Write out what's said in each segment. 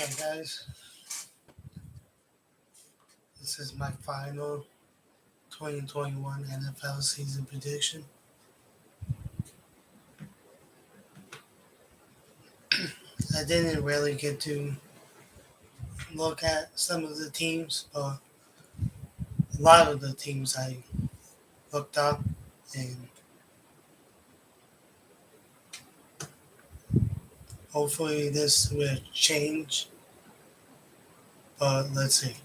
Okay, guys, this is my final 2021 NFL season prediction. I didn't really get to look at some of the teams, but a lot of the teams I looked up, and hopefully this will change. But let's see.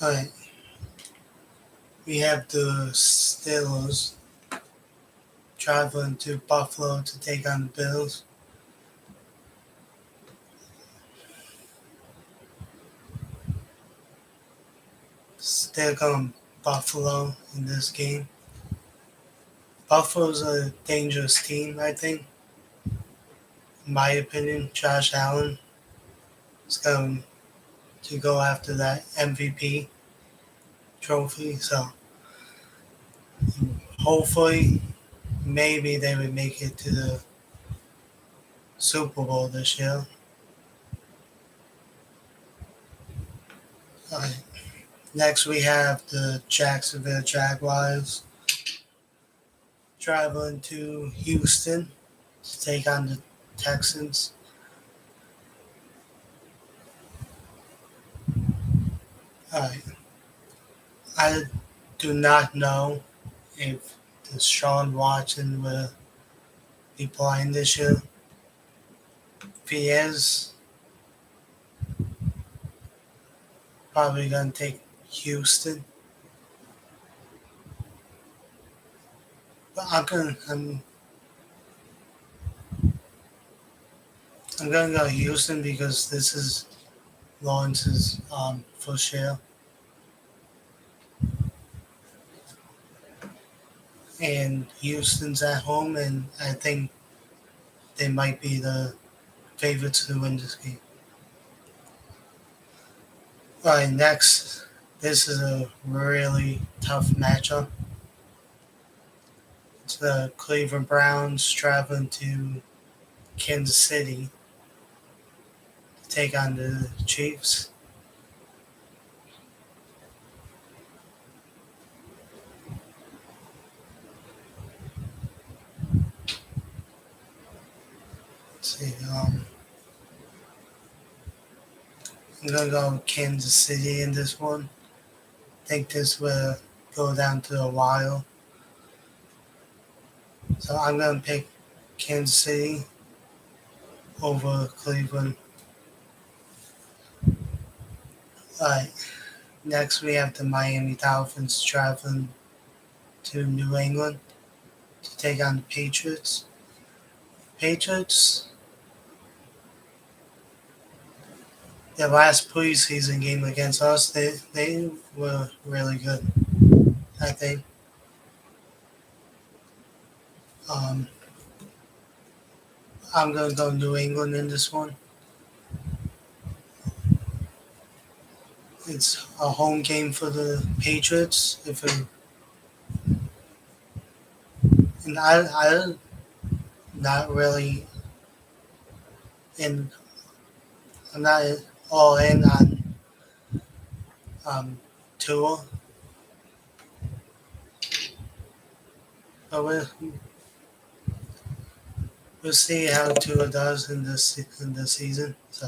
All right, we have the Steelers traveling to Buffalo to take on the Bills. Still going Buffalo in this game. Buffalo's a dangerous team, I think. In my opinion, Josh Allen is going to go after that MVP trophy. So hopefully, maybe they would make it to the Super Bowl this year. Alright. Next, we have the Jacksonville Jaguars traveling to Houston to take on the Texans. Alright. I do not know if Deshaun Watson will be playing this year. If he is, probably going to take Houston. But I'm gonna go Houston because this is Lawrence's first year, and Houston's at home, and I think they might be the favorites to win this game. All right, next, this is a really tough matchup. It's the Cleveland Browns traveling to Kansas City to take on the Chiefs. Let's see. I'm gonna go Kansas City in this one. I think this will go down to a wire. So I'm gonna pick Kansas City over Cleveland. Alright, next we have the Miami Dolphins traveling to New England to take on the Patriots. Patriots, their last preseason game against us, they were really good, I think. Um, I'm going to go New England in this one. It's a home game for the Patriots. And I'm not really in. I'm not all in on Tua, but we'll see how Tua does in this season. So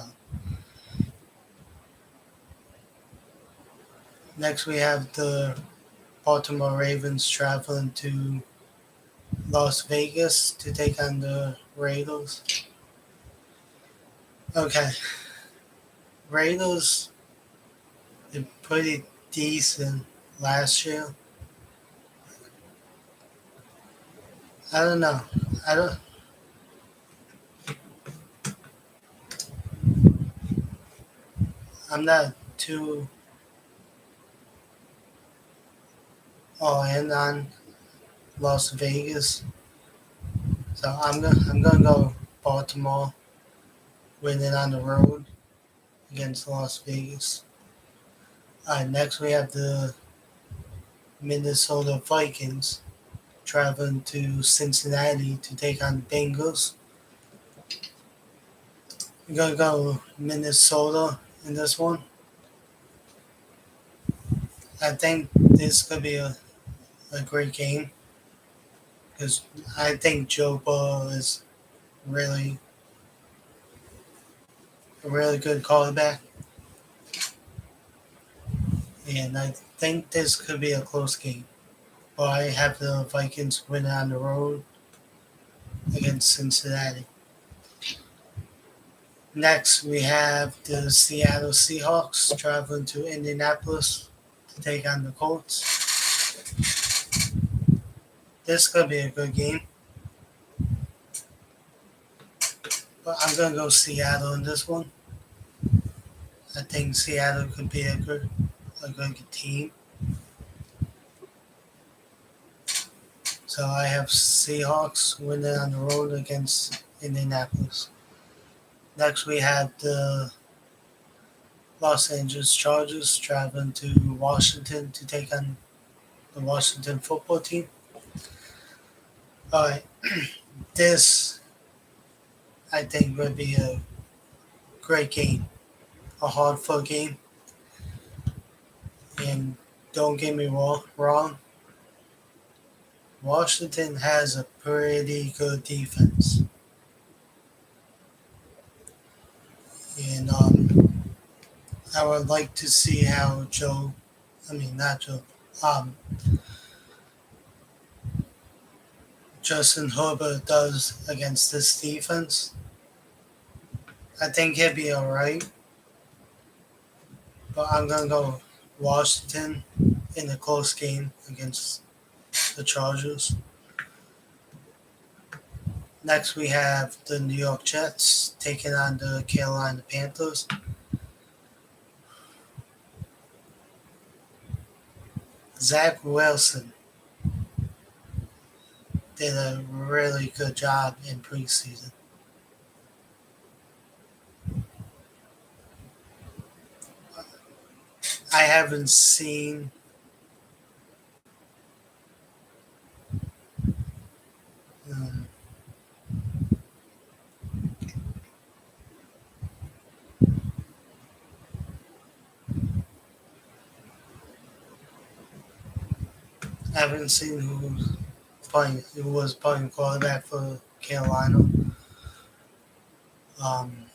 next we have the Baltimore Ravens traveling to Las Vegas to take on the Raiders. Okay, Raiders did pretty decent last year. I don't know. I don't. I'm not too all in on Las Vegas, so I'm gonna go Baltimore winning on the road against Las Vegas. Next we have the Minnesota Vikings traveling to Cincinnati to take on the Bengals. I'm gonna go Minnesota in this one. I think this could be a great game because I think Joe Burrow is really a really good quarterback, and I think this could be a close game. But I have the Vikings winning on the road against Cincinnati. Next, we have the Seattle Seahawks traveling to Indianapolis to take on the Colts. This could be a good game, but I'm gonna go Seattle in this one. I think Seattle could be a good team. So I have Seahawks winning on the road against Indianapolis. Next, we have the Los Angeles Chargers traveling to Washington to take on the Washington football team. All right, this I think would be a great game, a hard fought game. And don't get me wrong, Washington has a pretty good defense. And I would like to see how not Joe, um, Justin Herbert does against this defense. I think he'll be alright, but I'm going to go Washington in a close game against the Chargers. Next, we have the New York Jets taking on the Carolina Panthers. Zach Wilson did a really good job in preseason. I haven't seen um, I haven't seen who was playing quarterback for Carolina. Um,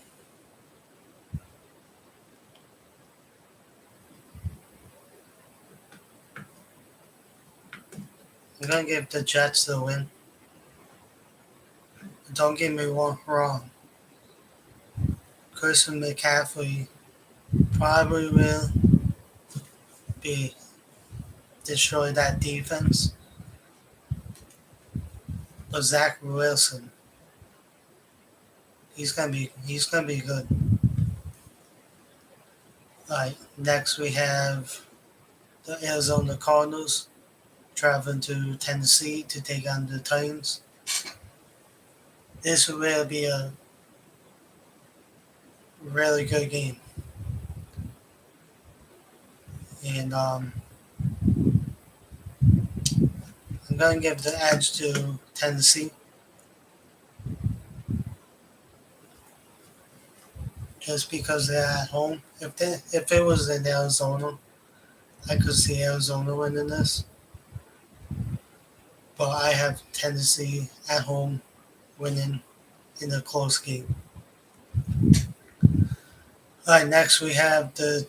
I'm gonna give the Jets the win. Don't get me wrong. Christian McCaffrey probably will be destroy that defense, but Zach Wilson, he's gonna be good. All right, next we have the Arizona Cardinals traveling to Tennessee to take on the Titans. This will be a really good game, and I'm gonna give the edge to Tennessee just because they're at home. If it was in Arizona, I could see Arizona winning this, but I have Tennessee at home winning in a close game. All right, next we have the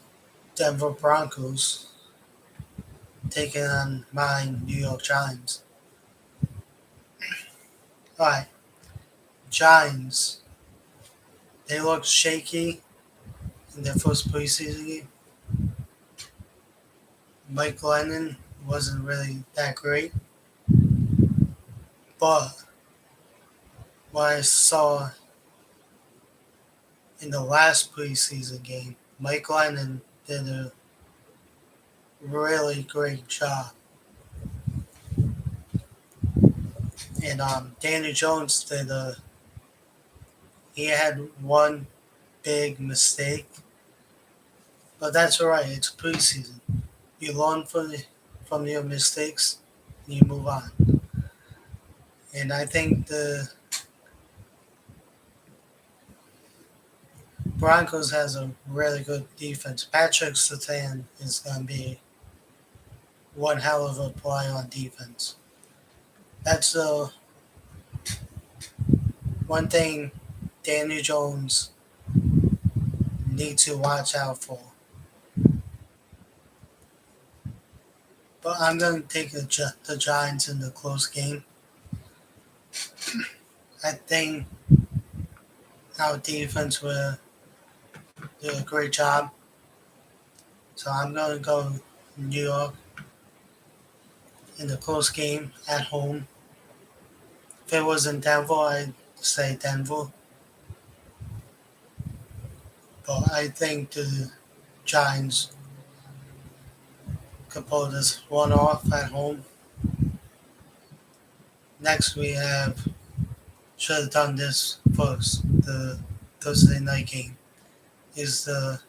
Denver Broncos taking on my New York Giants. All right, Giants. They looked shaky in their first preseason game. Mike Lennon wasn't really that great, but what I saw in the last preseason game, Mike Lennon did a really great job. And Danny Jones he had one big mistake, but that's all right. It's preseason. You learn from your mistakes, and you move on. And I think Broncos has a really good defense. Patrick Surtain is going to be one hell of a play on defense. That's the one thing Daniel Jones needs to watch out for. But I'm going to take the Giants in the close game. I think our defense will do a great job. So I'm going to go New York in the close game at home. If it was in Denver, I'd say Denver. But I think the Giants could pull this one off at home. Next, we have should have done this first. The Thursday night game is the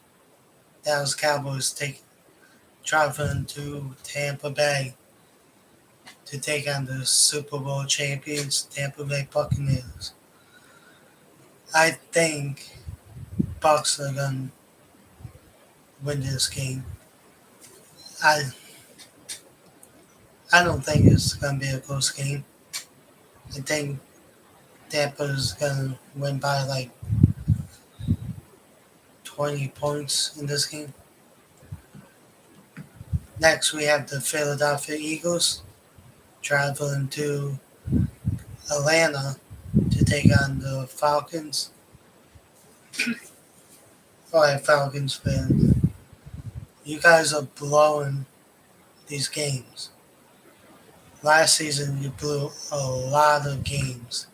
Dallas Cowboys traveling to Tampa Bay to take on the Super Bowl champions, Tampa Bay Buccaneers. I think Bucks are gonna win this game. I I don't think it's gonna be a close game. I think Tampa's gonna win by like 20 points in this game. Next, we have the Philadelphia Eagles traveling to Atlanta to take on the Falcons. All right, Falcons fans, you guys are blowing these games. Last season, you blew a lot of games,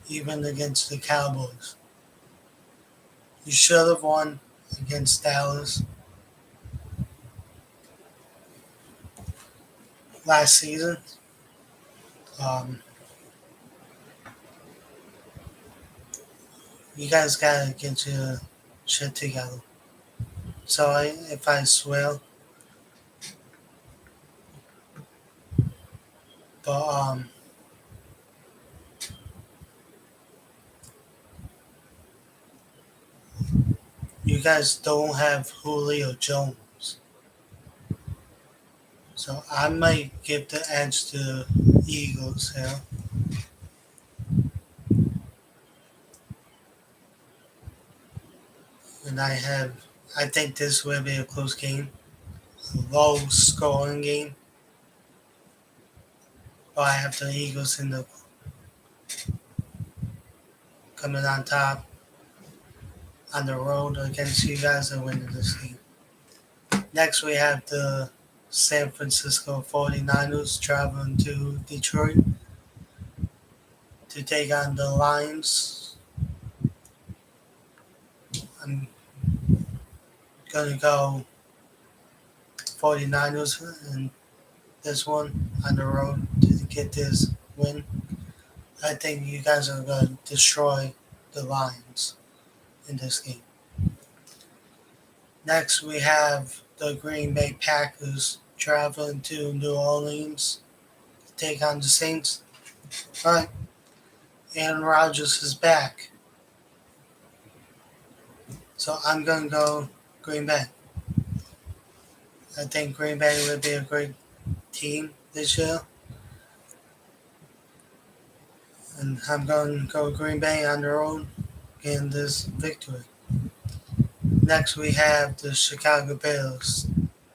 even against the Cowboys. You should have won against Dallas last season. Um, you guys gotta get your shit together. Sorry if I swear, but you guys don't have Julio Jones. So I might give the edge to the Eagles here. And I think this will be a close game, a low scoring game. But I have the Eagles coming on top on the road against you guys and winning this game. Next, we have the San Francisco 49ers traveling to Detroit to take on the Lions. I'm going to go 49ers in this one on the road to get this win. I think you guys are going to destroy the Lions in this game. Next, we have the Green Bay Packers traveling to New Orleans to take on the Saints. All right, Aaron Rodgers is back. So I'm going to go Green Bay. I think Green Bay will be a great team this year. And I'm going to go Green Bay on their own, getting this victory. Next, we have the Chicago Bears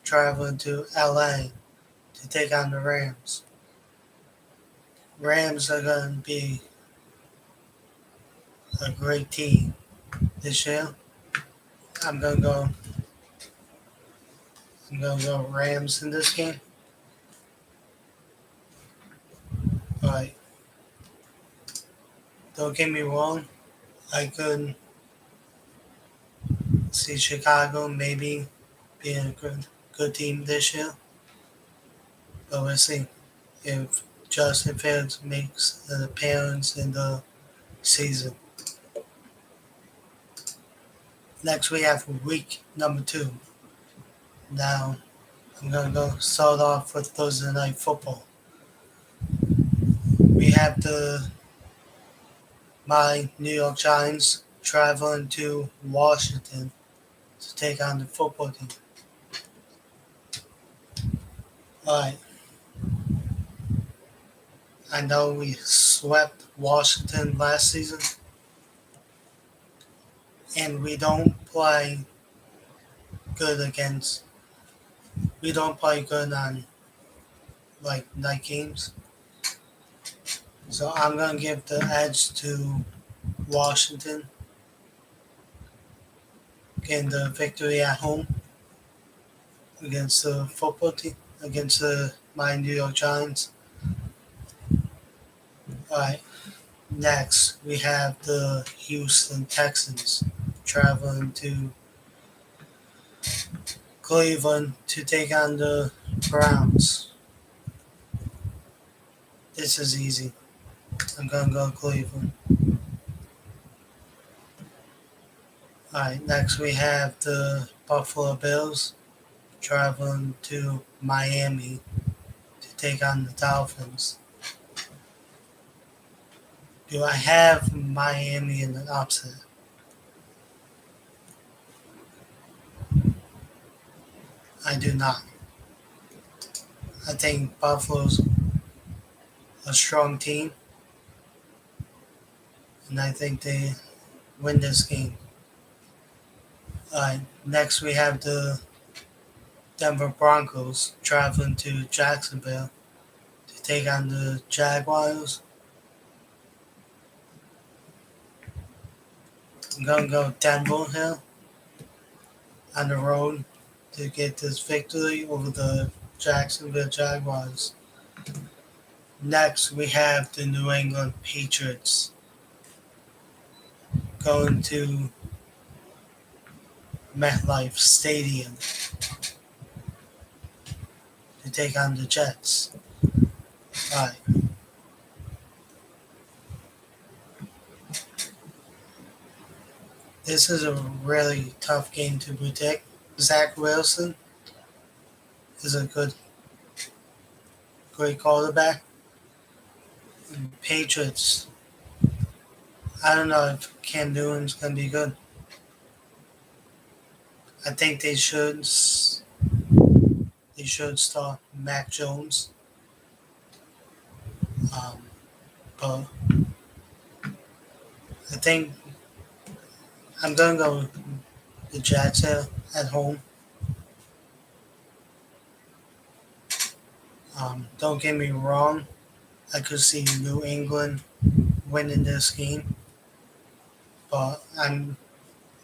traveling to LA to take on the Rams. Rams are going to be a great team this year. I'm going to go Rams in this game. All right. Don't get me wrong. I could see Chicago maybe being a good team this year. But we'll see if Justin Fields makes an appearance in the season. Next, we have week number 2. Now, I'm going to go start off with Thursday Night Football. We have my New York Giants traveling to Washington to take on the football team. Alright, I know we swept Washington last season, and good against, we don't play good on like night games. So I'm going to give the edge to Washington, getting the victory at home against the football team, against my New York Giants. Alright, next we have the Houston Texans traveling to Cleveland to take on the Browns. This is easy. I'm going to go Cleveland. Alright, next we have the Buffalo Bills traveling to Miami to take on the Dolphins. Do I have Miami in the upset? I do not. I think Buffalo's a strong team, and I think they win this game. Next we have the Denver Broncos traveling to Jacksonville to take on the Jaguars. I'm going to go Denver here on the road to get this victory over the Jacksonville Jaguars. Next, we have the New England Patriots going to MetLife Stadium to take on the Jets. Alright. This is a really tough game to predict. Zach Wilson is a great quarterback. Patriots, I don't know if Cam Newton's going to be good. I think they should start Mac Jones. But I think I'm going to go the Jets here at home. Don't get me wrong. I could see New England winning this game. But I'm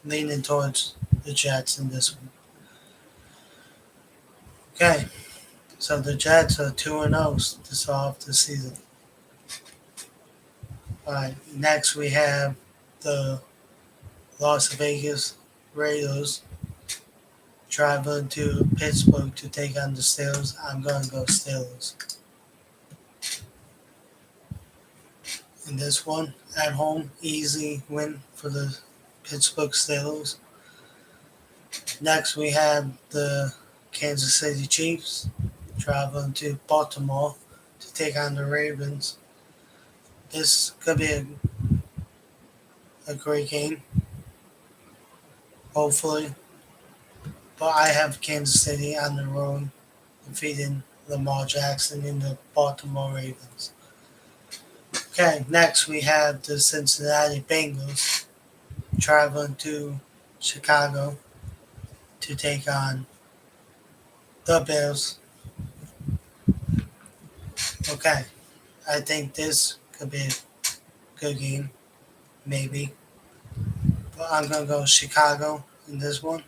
leaning towards the Jets in this one. Okay. So the Jets are 2-0 to start off the season. Alright, next we have the Las Vegas Raiders traveling to Pittsburgh to take on the Steelers. I'm going to go Steelers. In this one, at home, easy win for the Pittsburgh Steelers. Next, we have the Kansas City Chiefs traveling to Baltimore to take on the Ravens. This could be a great game, hopefully. But I have Kansas City on the road defeating Lamar Jackson in the Baltimore Ravens. Okay, next we have the Cincinnati Bengals traveling to Chicago to take on the Bears. Okay, I think this could be a good game, maybe. But I'm going to go Chicago in this one.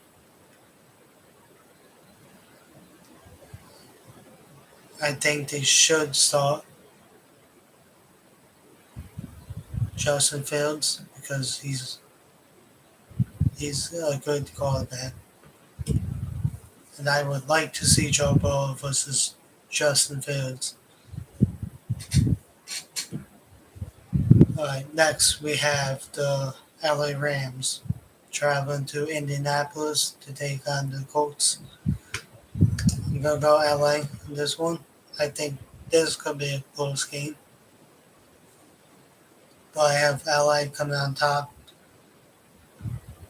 I think they should start Justin Fields because he's a good quarterback. And I would like to see Joe Burrow versus Justin Fields. Alright, next we have the LA Rams traveling to Indianapolis to take on the Colts. I'm going to go LA in this one. I think this could be a close game. But I have LA coming on top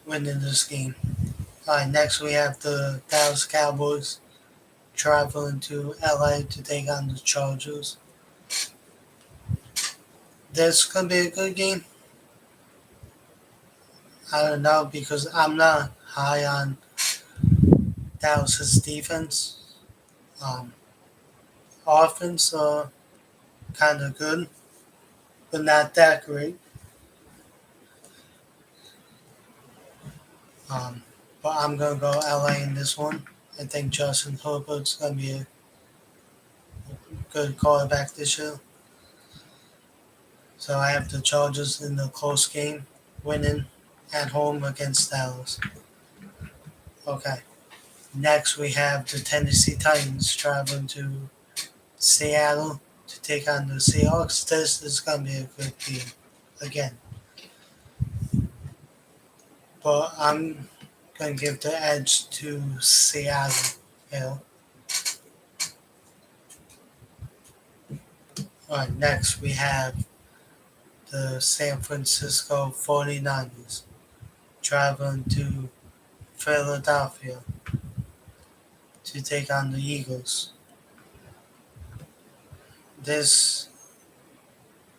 winning this game. Alright, next we have the Dallas Cowboys traveling to LA to take on the Chargers. This could be a good game. I don't know because I'm not high on Dallas's defense. Um, Offense kind of good, but not that great. Um, but I'm gonna go LA in this one. I think Justin Herbert's gonna be a good quarterback this year. So I have the Chargers in the close game, winning at home against Dallas. Okay. Next we have the Tennessee Titans traveling to Seattle to take on the Seahawks. This is gonna be a good game again. But I'm gonna give the edge to Seattle. You Alright, next we have the San Francisco 49ers traveling to Philadelphia to take on the Eagles. This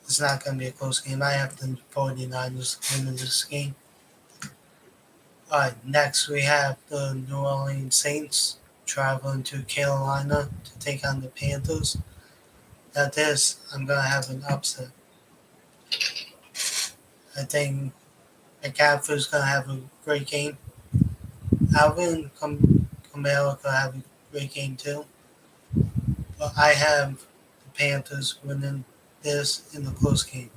is not going to be a close game. I have the 49ers winning this game. Alright, next we have the New Orleans Saints traveling to Carolina to take on the Panthers. Now this, I'm going to have an upset. I think McCaffrey's going to have a great game. Alvin Kamara could have a great game too. But I have the Panthers winning this in the close game.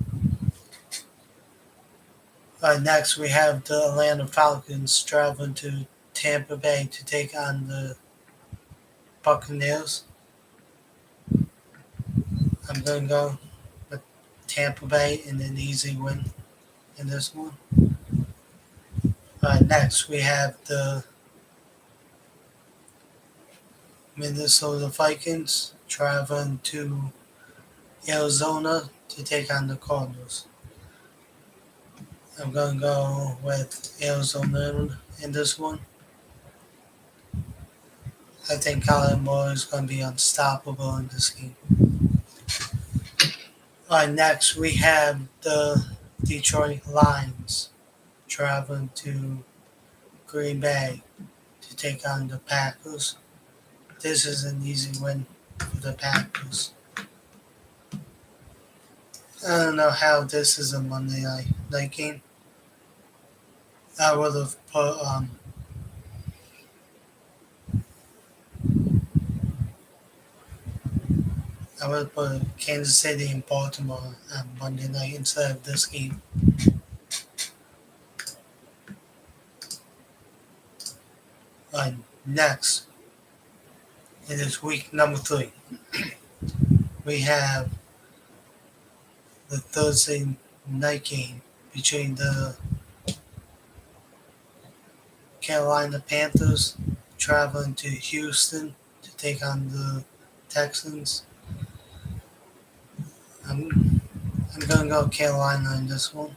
Next, we have the Atlanta Falcons traveling to Tampa Bay to take on the Buccaneers. I'm going to go with Tampa Bay in an easy win in this one. Next, we have the Minnesota Vikings traveling to Arizona to take on the Cardinals. I'm going to go with Arizona in this one. I think Colin Moore is going to be unstoppable in this game. Next, we have the Detroit Lions traveling to Green Bay to take on the Packers. This is an easy win for the Packers. I don't know how this is a Monday night game. I would have put Kansas City and Baltimore on Monday night instead of this game. Next, it is week number 3. We have the Thursday night game between the Carolina Panthers traveling to Houston to take on the Texans. I'm going to go Carolina in this one.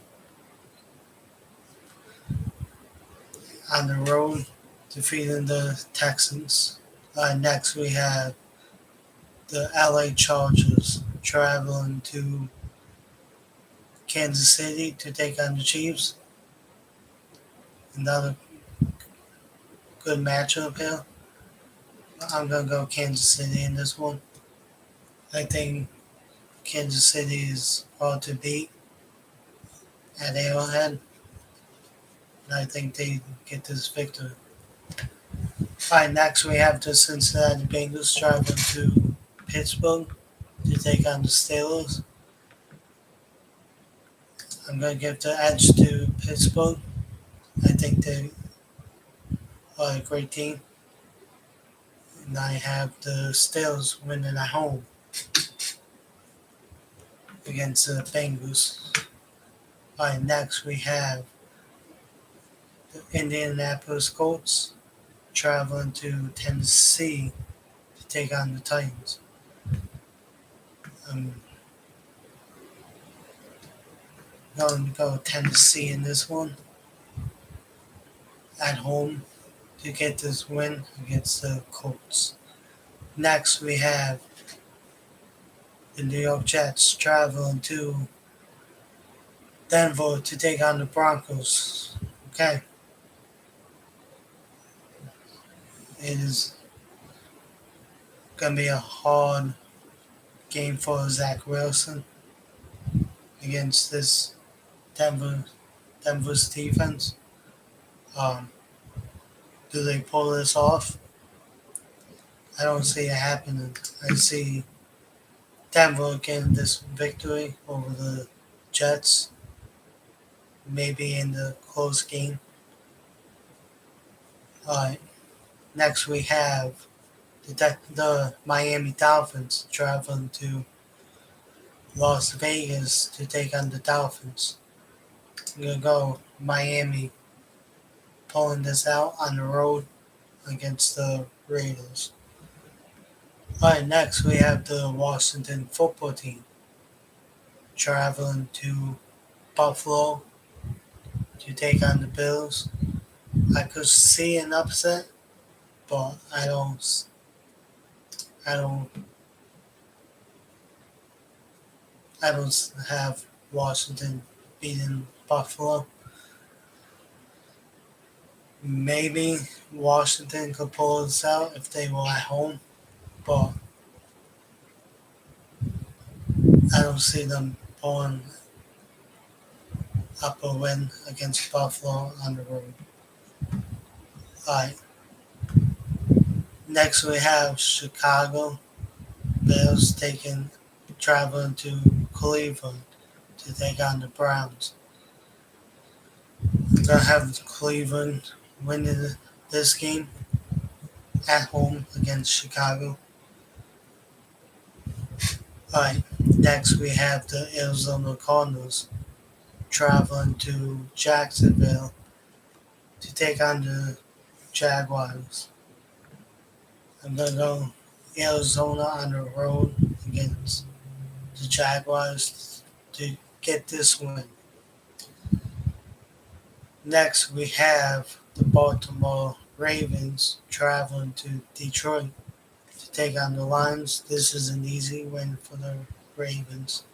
On the road, defeating the Texans. Next, we have the LA Chargers traveling to Kansas City to take on the Chiefs. Another good matchup here. I'm going to go Kansas City in this one. I think Kansas City is hard to beat at Arrowhead. And I think they get this victory. Next we have the Cincinnati Bengals traveling to Pittsburgh to take on the Steelers. I'm going to give the edge to Pittsburgh. I think they are a great team. And I have the Steelers winning at home against the Bengals. Next we have the Indianapolis Colts traveling to Tennessee to take on the Titans. I'm going to go Tennessee in this one. at home to get this win against the Colts. Next, we have the New York Jets traveling to Denver to take on the Broncos. Okay, it is going to be a hard game for Zach Wilson against this Denver Denver's defense. Um, do they pull this off? I don't see it happening. I see Denver getting this victory over the Jets, maybe in the close game. Alright, next we have the Miami Dolphins traveling to Las Vegas to take on the Dolphins. I'm going to go Miami pulling this out on the road against the Raiders. Alright, next we have the Washington football team traveling to Buffalo to take on the Bills. I could see an upset, but I don't, I don't have Washington beating Buffalo. Maybe Washington could pull this out if they were at home, but I don't see them pulling up a win against Buffalo on the road. Alright, next we have Chicago Bears traveling to Cleveland to take on the Browns. I'm gonna have Cleveland winning this game at home against Chicago. Alright, next we have the Arizona Cardinals traveling to Jacksonville to take on the Jaguars. I'm gonna go Arizona on the road against the Jaguars to get this win. Next we have the Baltimore Ravens traveling to Detroit to take on the Lions. This is an easy win for the Ravens.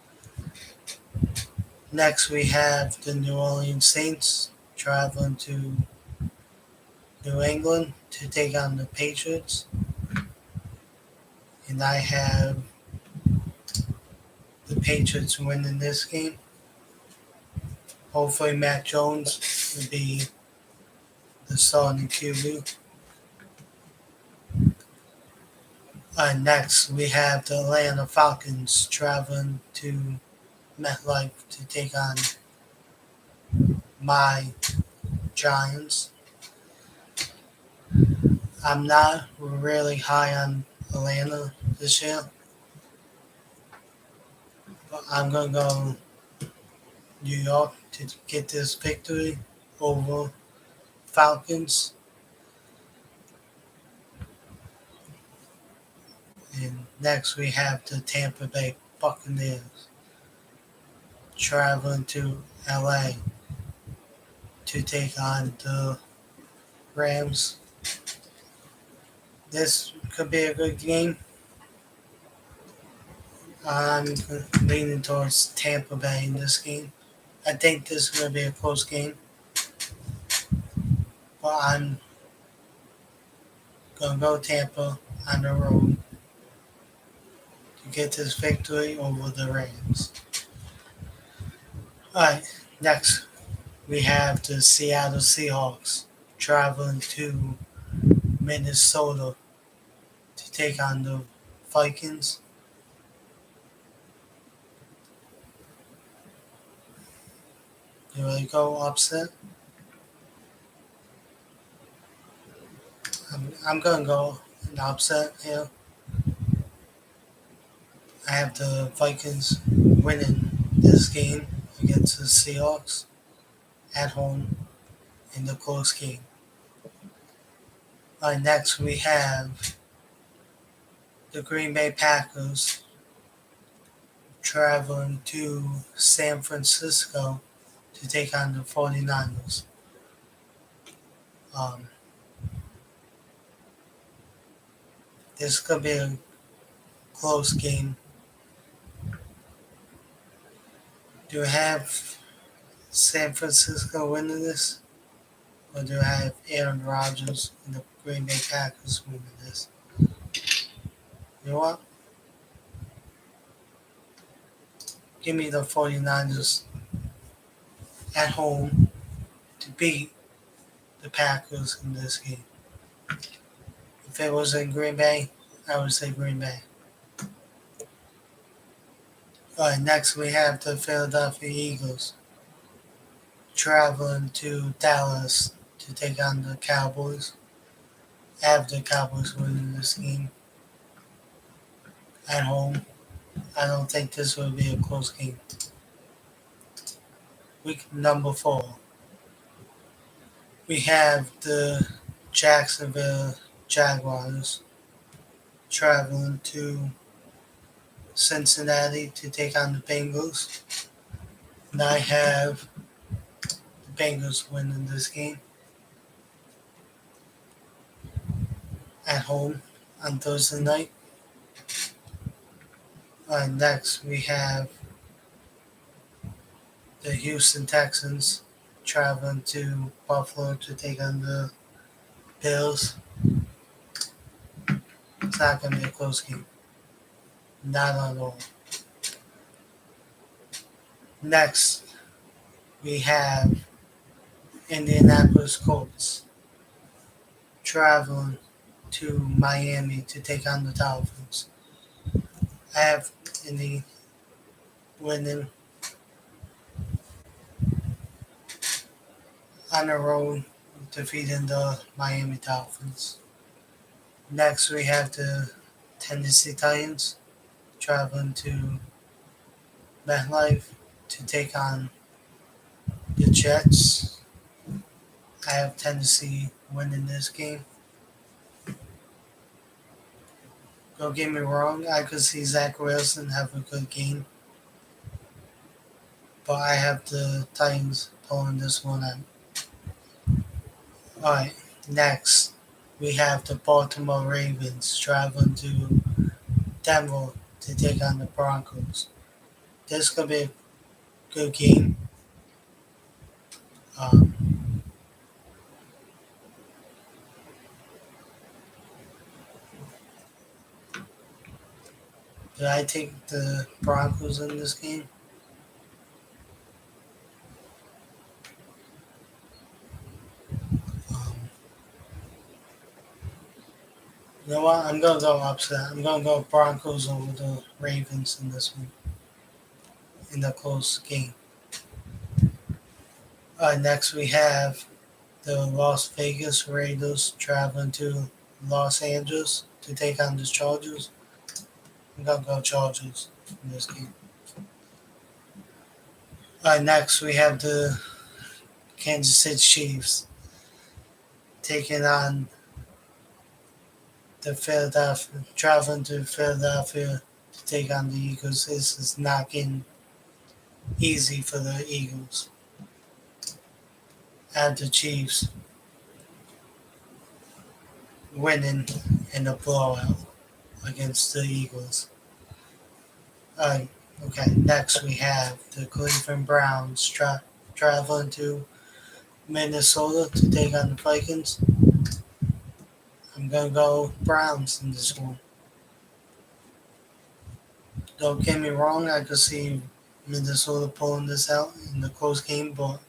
Next we have the New Orleans Saints traveling to New England to take on the Patriots. And I have the Patriots winning this game. Hopefully Mac Jones will be the starting QB. Next, we have the Atlanta Falcons traveling to MetLife to take on my Giants. I'm not really high on Atlanta this year, but I'm going to go New York to get this victory over Falcons. And next, we have the Tampa Bay Buccaneers traveling to LA to take on the Rams. This could be a good game. I'm leaning towards Tampa Bay in this game. I think this is going to be a close game, but I'm going to go Tampa on the road to get this victory over the Rams. Alright, next we have the Seattle Seahawks traveling to Minnesota to take on the Vikings. Here we go, upset. I'm going to go an upset here. I have the Vikings winning this game against the Seahawks at home in the close game. Next, we have the Green Bay Packers traveling to San Francisco to take on the 49ers. Um, this could be a close game. Do you have San Francisco winning this? Or do you have Aaron Rodgers and the Green Bay Packers winning this? You know what? Give me the 49ers at home to beat the Packers in this game. If it was in Green Bay, I would say Green Bay. Alright, next we have the Philadelphia Eagles traveling to Dallas to take on the Cowboys. I have the Cowboys winning this game at home. I don't think this will be a close game. Week number 4. We have the Jacksonville Jaguars traveling to Cincinnati to take on the Bengals. And I have the Bengals winning this game at home on Thursday night. Next, we have the Houston Texans traveling to Buffalo to take on the Bills. It's not going to be a close game. Not at all. Next, we have Indianapolis Colts traveling to Miami to take on the Dolphins. I have Indy winning on the road, defeating the Miami Dolphins. Next, we have the Tennessee Titans traveling to MetLife to take on the Jets. I have Tennessee winning this game. Don't get me wrong, I could see Zach Wilson have a good game, but I have the Titans pulling this one out. Alright, next we have the Baltimore Ravens traveling to Denver to take on the Broncos. This could be a good game. Um, did I take the Broncos in this game? Um, you know what? I'm going to go upset. I'm going to go Broncos over the Ravens in this one, in the close game. Next, we have the Las Vegas Raiders traveling to Los Angeles to take on the Chargers. I'm going to go Chargers in this game. Next, we have the Kansas City Chiefs taking on the Philadelphia, traveling to Philadelphia to take on the Eagles. This is not getting easy for the Eagles. And the Chiefs winning in a blowout against the Eagles. Okay, next we have the Cleveland Browns traveling to Minnesota to take on the Vikings. I'm going to go Browns in this one. Don't get me wrong, I could see Minnesota pulling this out in the close game, but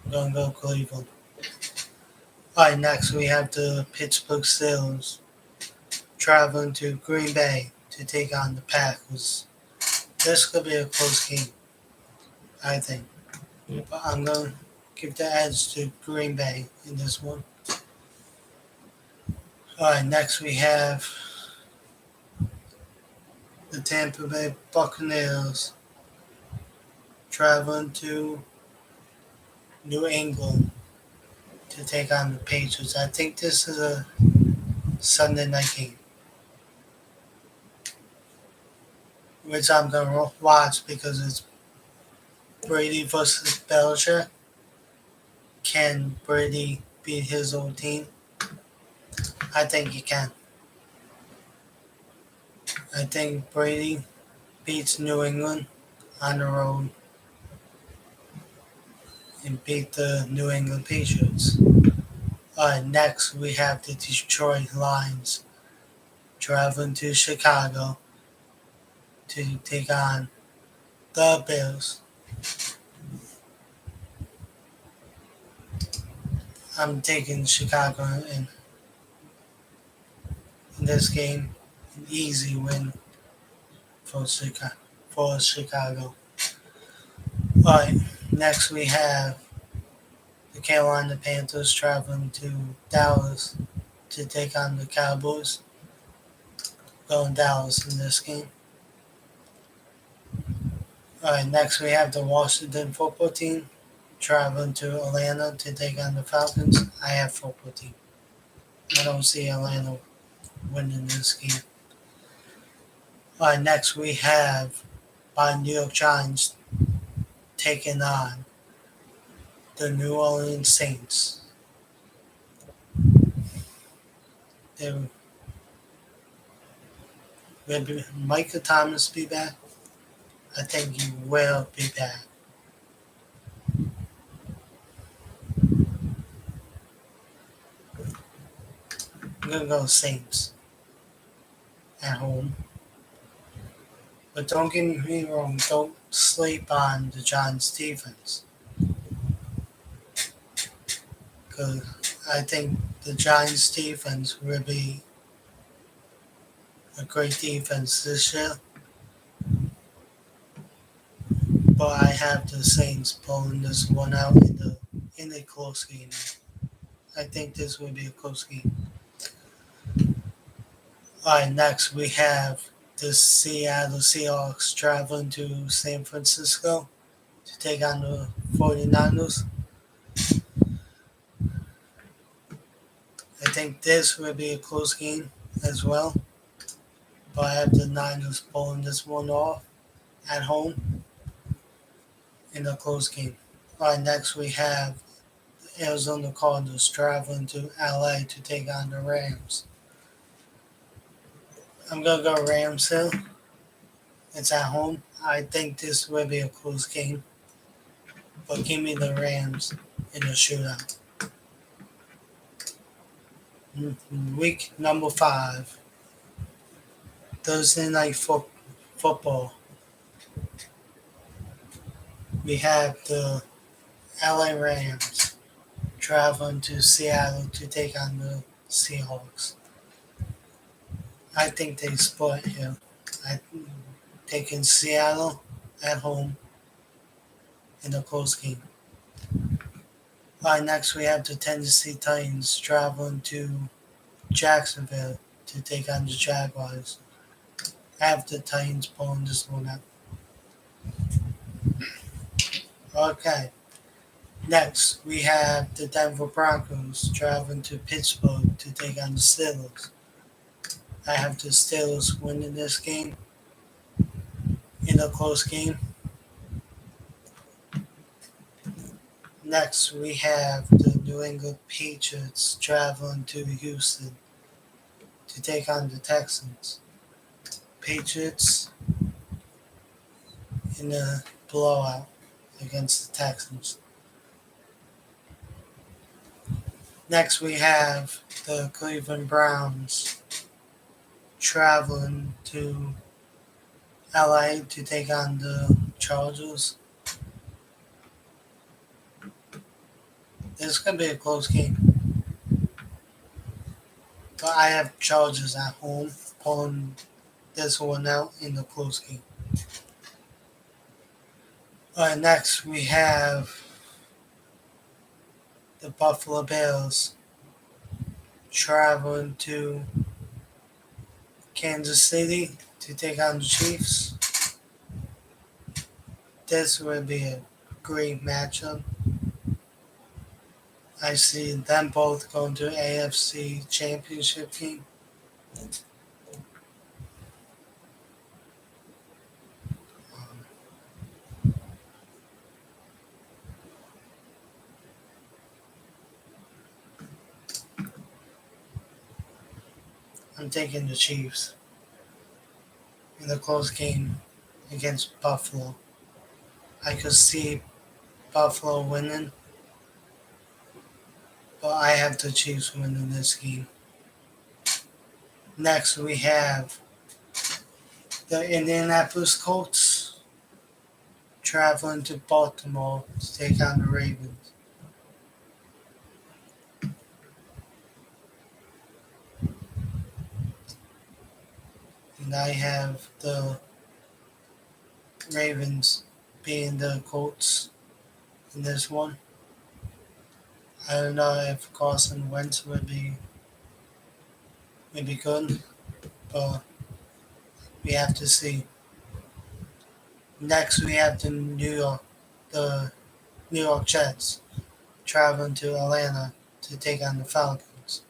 I'm going to go Cleveland. Alright, next we have the Pittsburgh Steelers traveling to Green Bay to take on the Packers. This could be a close game, I think. But I'm going to give the edge to Green Bay in this one. Alright, next we have the Tampa Bay Buccaneers traveling to New England to take on the Patriots. I think this is a Sunday night game, which I'm going to watch because it's Brady versus Belichick. Can Brady beat his old team? I think he can. I think Brady beats New England on the road and beat the New England Patriots. Next, we have the Detroit Lions traveling to Chicago to take on the Bills. I'm taking Chicago in this game. An easy win for Chicago. Alright, next we have the Carolina Panthers traveling to Dallas to take on the Cowboys. Going Dallas in this game. Alright, next we have the Washington football team traveling to Atlanta to take on the Falcons. I have football team. I don't see Atlanta winning this game. Next we have my New York Giants taking on the New Orleans Saints. Will Micah Thomas be back? I think he will be back. I'm going to go Saints at home. But don't get me wrong, don't sleep on the Giants defense. Because I think the Giants defense will be a great defense this year. But I have the Saints pulling this one out in a close game. I think this will be a close game. Alright, next we have the Seattle Seahawks traveling to San Francisco to take on the 49ers. I think this will be a close game as well. But I have the Niners pulling this one off at home in a close game. Alright, next we have the Arizona Cardinals traveling to LA to take on the Rams. I'm going to go Rams here. It's at home. I think this will be a close game. But give me the Rams in the shootout. Week number 5. Thursday night football. We have the LA Rams traveling to Seattle to take on the Seahawks. I think they split here. I taking Seattle at home in a close game. Next we have the Tennessee Titans traveling to Jacksonville to take on the Jaguars. I have the Titans pulling this one out. Okay. Next, we have the Denver Broncos traveling to Pittsburgh to take on the Steelers. I have the Steelers winning this game in a close game. Next, we have the New England Patriots traveling to Houston to take on the Texans. Patriots in a blowout against the Texans. Next, we have the Cleveland Browns traveling to LA to take on the Chargers. This is going to be a close game. But I have Chargers at home pulling this one out in the close game. Next, we have the Buffalo Bills traveling to Kansas City to take on the Chiefs. This will be a great matchup. I see them both going to AFC Championship game. I'm taking the Chiefs in a close game against Buffalo. I could see Buffalo winning, but I have the Chiefs winning this game. Next, we have the Indianapolis Colts traveling to Baltimore to take on the Ravens. And I have the Ravens being the Colts in this one. I don't know if Carson Wentz would be good, but we have to see. Next, we have the New York Jets traveling to Atlanta to take on the Falcons.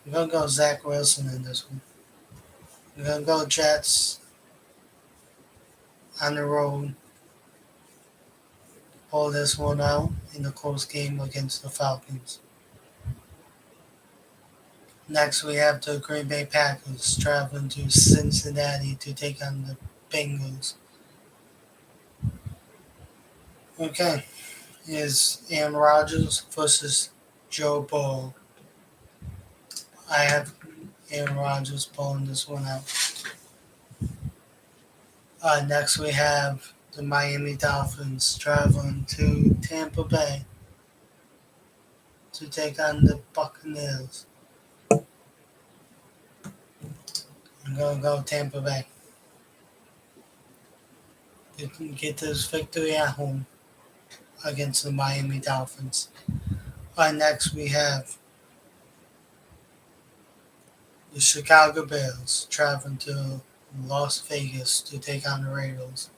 We're gonna go Zach Wilson in this one. We're gonna go Jets on the road, pull this one out in a close game against the Falcons. Next, we have the Green Bay Packers traveling to Cincinnati to take on the Bengals. Okay, is Aaron Rodgers versus Joe Burrow. I have Aaron Rodgers pulling this one out. Next, we have the Miami Dolphins traveling to Tampa Bay to take on the Buccaneers. I'm going to go Tampa Bay. They can get this victory at home against the Miami Dolphins. Next, we have the Chicago Bears traveling to Las Vegas to take on the Raiders.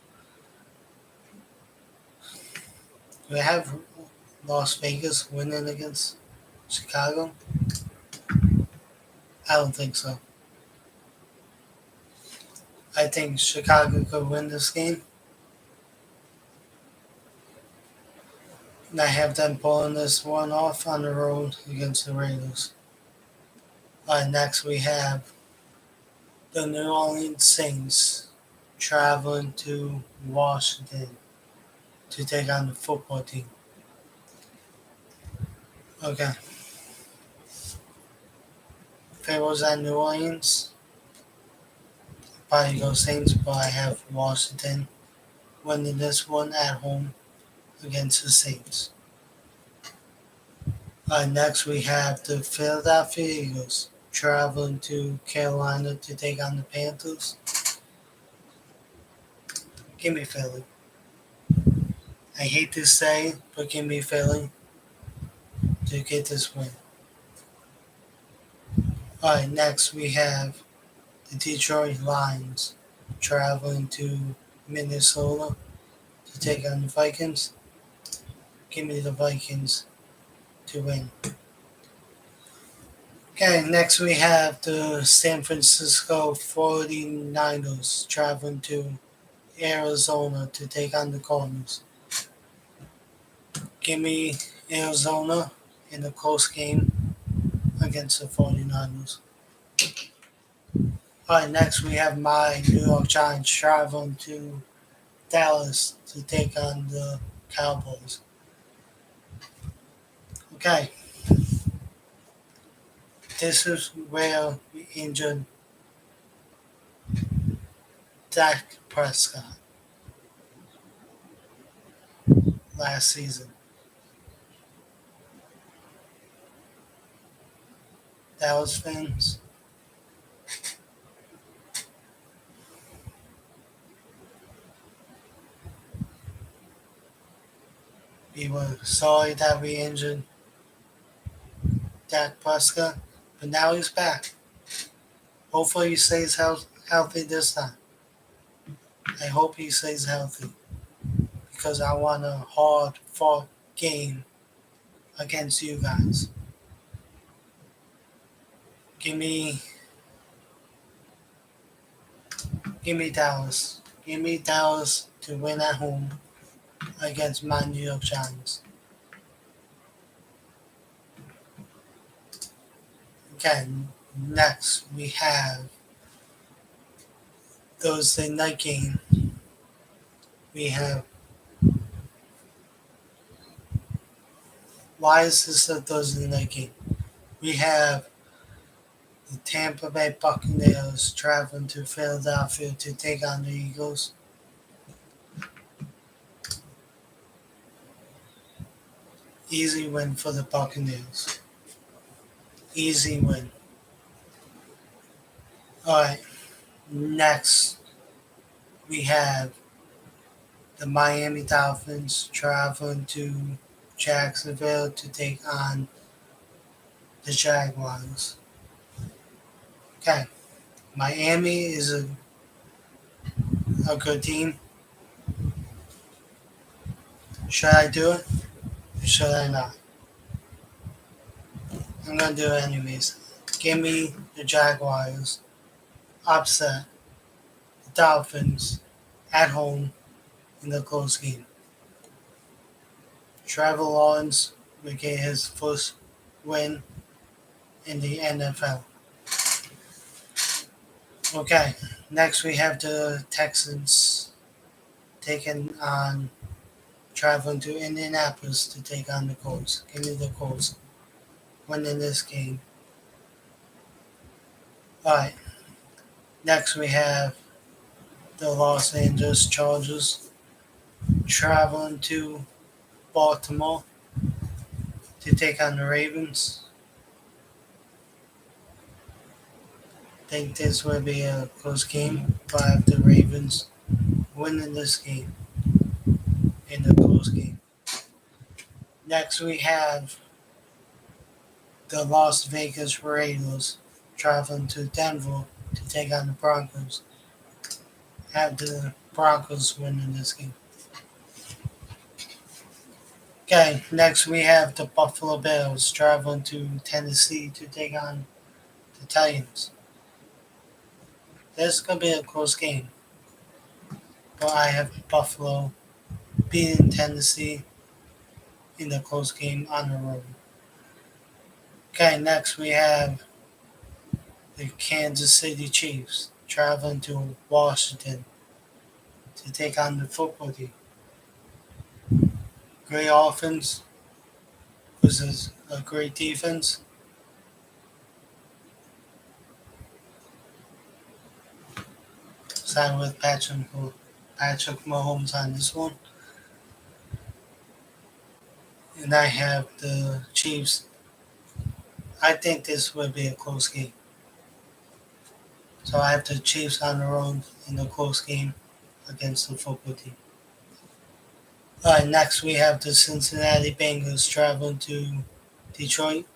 Do we have Las Vegas winning against Chicago? I don't think so. I think Chicago could win this game. And I have them pulling this one off on the road against the Raiders. Next, we have the New Orleans Saints traveling to Washington to take on the football team. Okay. If it was at New Orleans, I'd probably go Saints, but I have Washington winning this one at home against the Saints. Next, we have the Philadelphia Eagles traveling to Carolina to take on the Panthers. Give me Philly. I hate to say, but give me Philly to get this win. Next we have the Detroit Lions traveling to Minnesota to take on the Vikings. Give me the Vikings to win. Okay, next we have the San Francisco 49ers traveling to Arizona to take on the Cardinals. Give me Arizona in a close game against the 49ers. Next we have my New York Giants traveling to Dallas to take on the Cowboys. Okay, this is where we injured Dak Prescott last season. Dallas fans, we were sorry that we injured Dak Prescott, but now he's back. Hopefully he stays healthy this time. I hope he stays healthy because I want a hard-fought game against you guys. Give me Dallas. Give me Dallas to win at home against my New York Giants. Okay, next we have Thursday night game. We have, why is this a Thursday night game? We have the Tampa Bay Buccaneers traveling to Philadelphia to take on the Eagles. Easy win for the Buccaneers. Easy win. Alright, next we have the Miami Dolphins traveling to Jacksonville to take on the Jaguars. Okay, Miami is a good team. Should I do it? Or should I not? I'm gonna do it anyways. Give me the Jaguars. Upset the Dolphins at home in the close game. Trevor Lawrence will get his first win in the NFL. Okay, next we have the Texans taking on traveling to Indianapolis to take on the Colts. Give me the Colts winning this game. Alright, next we have the Los Angeles Chargers traveling to Baltimore to take on the Ravens. Think this will be a close game, but I have the Ravens winning this game in the close game. Next we have the Las Vegas Raiders traveling to Denver to take on the Broncos. Have the Broncos winning this game. Okay, next we have the Buffalo Bills traveling to Tennessee to take on the Titans. This is going to be a close game, but I have Buffalo beating Tennessee in the close game on the road. Okay, next we have the Kansas City Chiefs traveling to Washington to take on the football team. Great offense versus a great defense. Side with Patrick Mahomes on this one. And I have the Chiefs. I think this will be a close game. So I have the Chiefs on the road in a close game against the football team. Alright, next we have the Cincinnati Bengals traveling to Detroit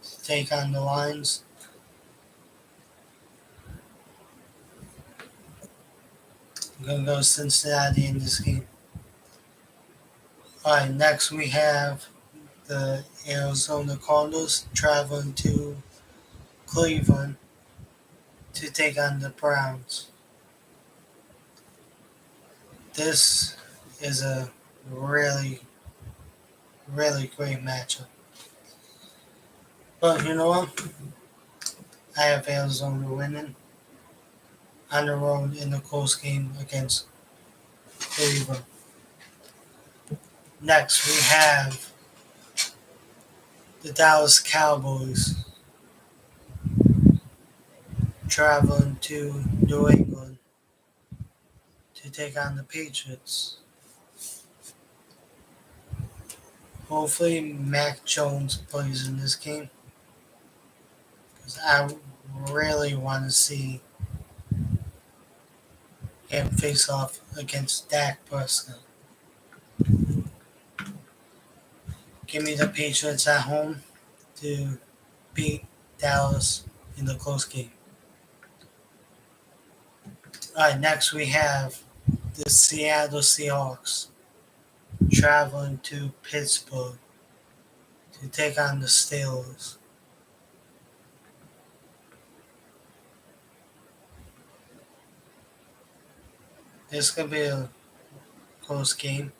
to take on the Lions. I'm going to go Cincinnati in this game. Alright, next we have the Arizona Cardinals traveling to Cleveland to take on the Browns. This is a really, really great matchup. But you know what? I have Arizona winning on the road in a close game against Cleveland. Next, we have the Dallas Cowboys traveling to New England to take on the Patriots. Hopefully, Mac Jones plays in this game because I really want to see him face off against Dak Prescott. Give me the Patriots at home to beat Dallas in the close game. Alright, next we have the Seattle Seahawks traveling to Pittsburgh to take on the Steelers. This could be a close game.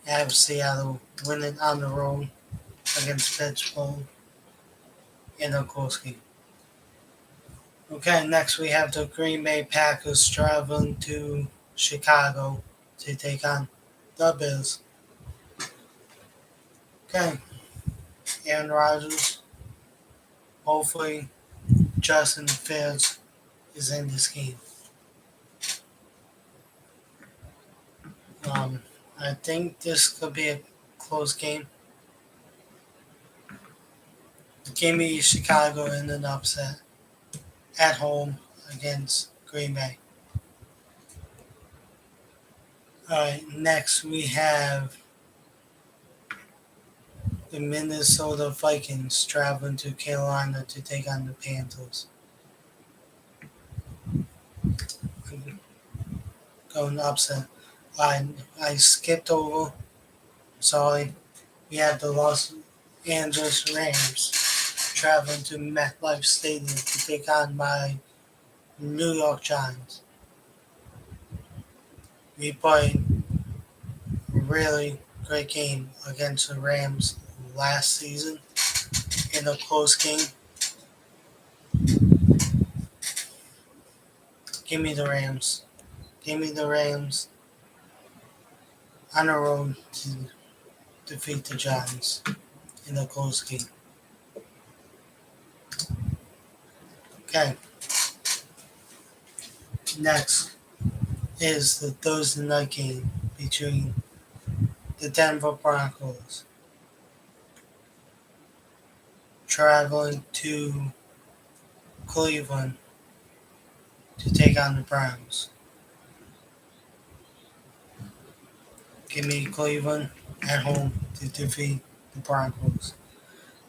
have Seattle winning on the road against Pittsburgh in a close game. Okay, next we have the Green Bay Packers traveling to Chicago to take on the Bills. Okay, Aaron Rodgers, hopefully Justin Fields is in this game. Um, I think this could be a close game. Give me Chicago in an upset at home against Green Bay. Alright, next we have the Minnesota Vikings traveling to Carolina to take on the Panthers. Going upset. I skipped over. Sorry. We have the Los Angeles Rams traveling to MetLife Stadium to take on my New York Giants. We played a really great game against the Rams last season in a close game. Give me the Rams. Give me the Rams on the road to defeat the Giants in a close game. Okay. Next is the Thursday night game between the Denver Broncos traveling to Cleveland to take on the Browns. Give me Cleveland at home to defeat the Broncos.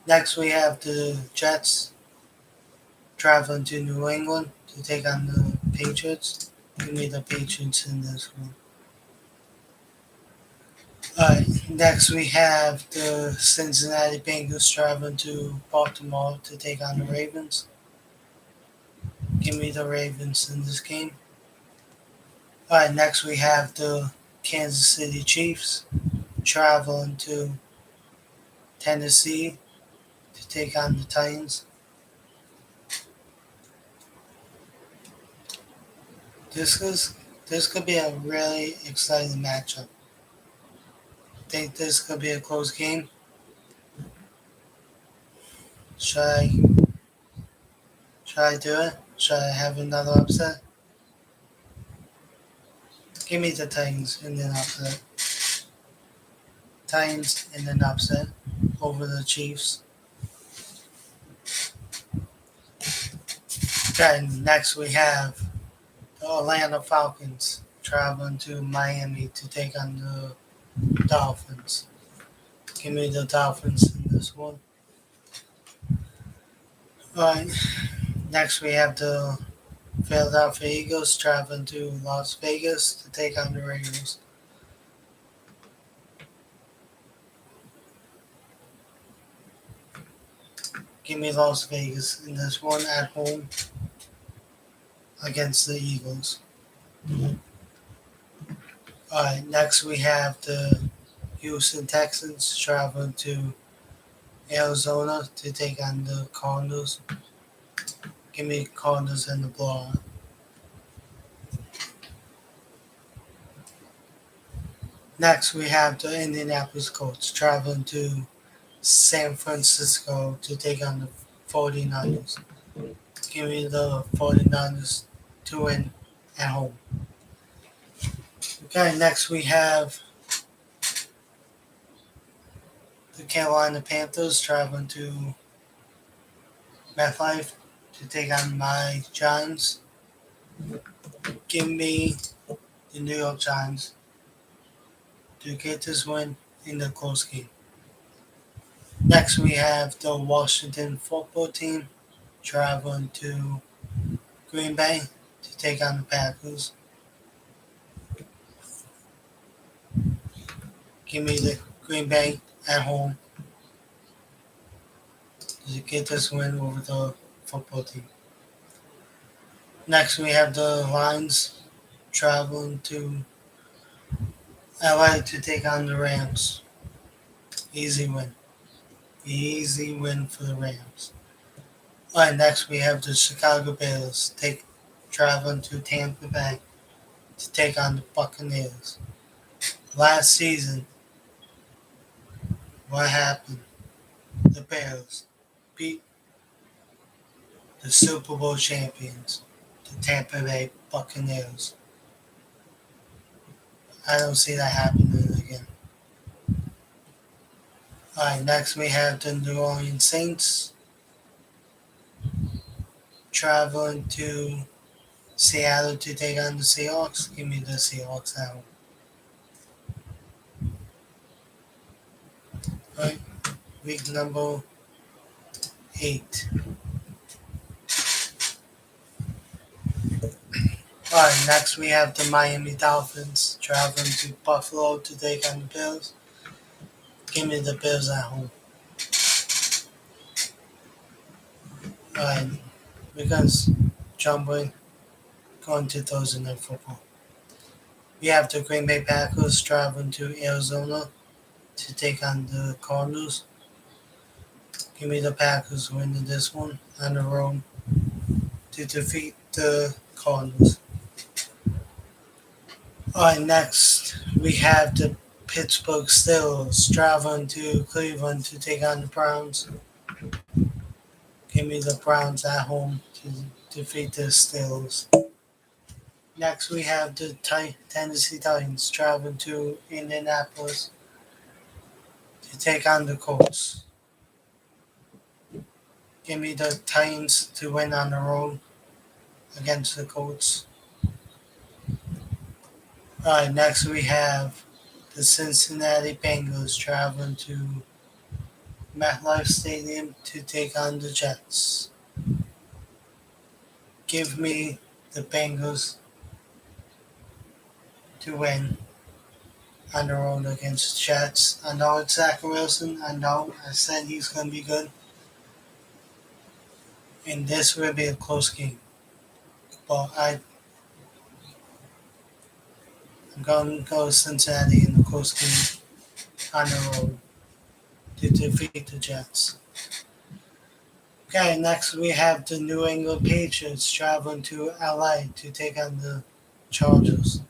Next, we have the Jets traveling to New England to take on the Patriots. Give me the Patriots in this one. Next, we have the Cincinnati Bengals traveling to Baltimore to take on the Ravens. Give me the Ravens in this game. Next, we have the Kansas City Chiefs traveling to Tennessee to take on the Titans. This could be a really exciting matchup. Think this could be a close game. Should I do it? Should I have another upset? Give me the Titans in an upset. Titans in an upset over the Chiefs. Okay, next we have the Atlanta Falcons traveling to Miami to take on the Dolphins. Give me the Dolphins in this one. Alright, next we have the Philadelphia Eagles traveling to Las Vegas to take on the Raiders. Give me Las Vegas in this one at home against the Eagles. Alright, next we have the Houston Texans traveling to Arizona to take on the Cardinals. Give me Cardinals in the blowout. Next we have the Indianapolis Colts traveling to San Francisco to take on the 49ers. Give me the 49ers to win at home. Okay, next we have the Carolina Panthers traveling to MetLife to take on my Giants. Give me the New York Giants to get this win in the close game. Next, we have the Washington football team traveling to Green Bay to take on the Packers. Give me the Green Bay at home to get this win over the football team. Next, we have the Lions traveling to I like to take on the Rams. Easy win. Easy win for the Rams. Alright, next we have the Chicago Bears traveling to Tampa Bay to take on the Buccaneers. Last season, what happened? The Bears beat the Super Bowl champions, the Tampa Bay Buccaneers. I don't see that happening again. Alright, next we have the New Orleans Saints traveling to Seattle to take on the Seahawks. Give me the Seahawks now. Alright, week number 8. Alright, next we have the Miami Dolphins traveling to Buffalo to take on the Bills. Give me the Bills at home. Alright, because jumping going to Thursday Night Football. We have the Green Bay Packers traveling to Arizona to take on the Cardinals. Give me the Packers winning this one on the road to defeat the Cardinals. Alright, next we have the Pittsburgh Steelers traveling to Cleveland to take on the Browns. Give me the Browns at home to defeat the Steelers. Next we have the Tennessee Titans traveling to Indianapolis to take on the Colts. Give me the Titans to win on the road against the Colts. Alright, next we have the Cincinnati Bengals traveling to MetLife Stadium to take on the Jets. Give me the Bengals to win on the road against the Jets. I know it's Zach Wilson. I know I said he's going to be good. And this will be a close game. But I'm going to go Cincinnati in the close game on the road to defeat the Jets. Okay, next we have the New England Patriots traveling to LA to take on the Chargers.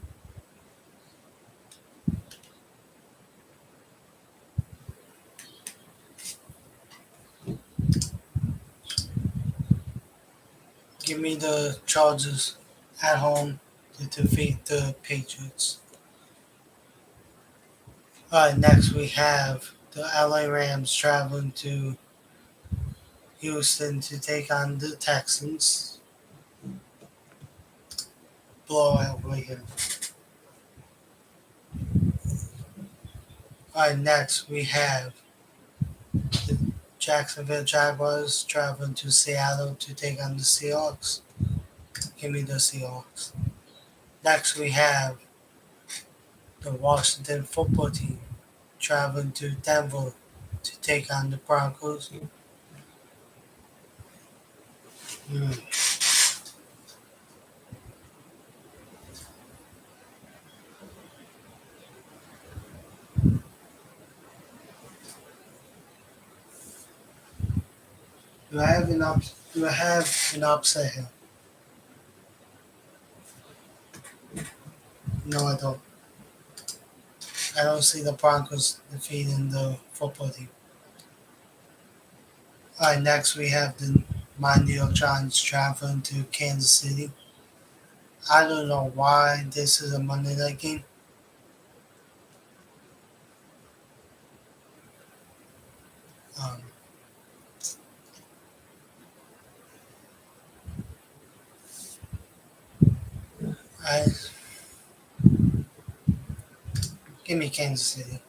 Give me the Chargers at home to defeat the Patriots. Alright, next we have the LA Rams traveling to Houston to take on the Texans. Blowout right here. Alright, next we have the Jacksonville Jaguars traveling to Seattle to take on the Seahawks. Give me the Seahawks. Next we have the Washington football team traveling to Denver to take on the Broncos. Do I have an upset here? No, I don't. I don't see the Broncos defeating the football team. Alright, next we have my New York Giants traveling to Kansas City. I don't know why this is a Monday night game. Um, I Give me Kansas City.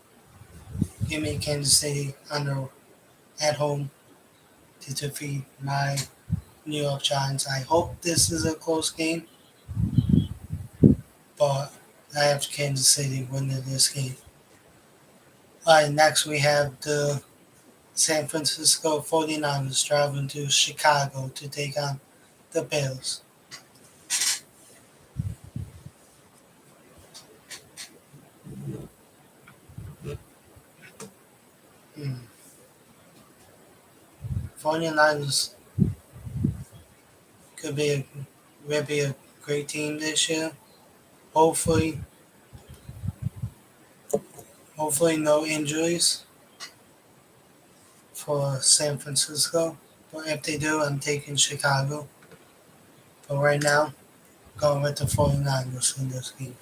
Give me Kansas City at home to defeat my New York Giants. I hope this is a close game, but I have Kansas City winning this game. Alright, next we have the San Francisco 49ers traveling to Chicago to take on the Bills. 49ers could be a will be a great team this year. Hopefully, hopefully no injuries for San Francisco. But if they do, I'm taking Chicago. But right now, going with the 49ers in this game.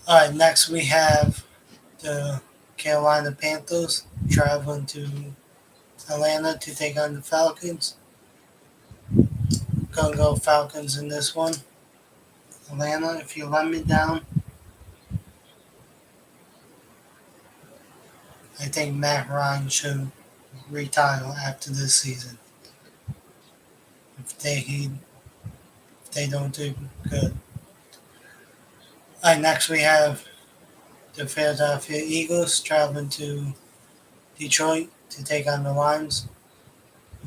All right, next we have the Carolina Panthers traveling to Atlanta to take on the Falcons. Gonna go Falcons in this one. Atlanta, if you let me down, I think Matt Ryan should retire after this season. If they don't do good. All right, next we have the Philadelphia Eagles traveling to Detroit to take on the Lions.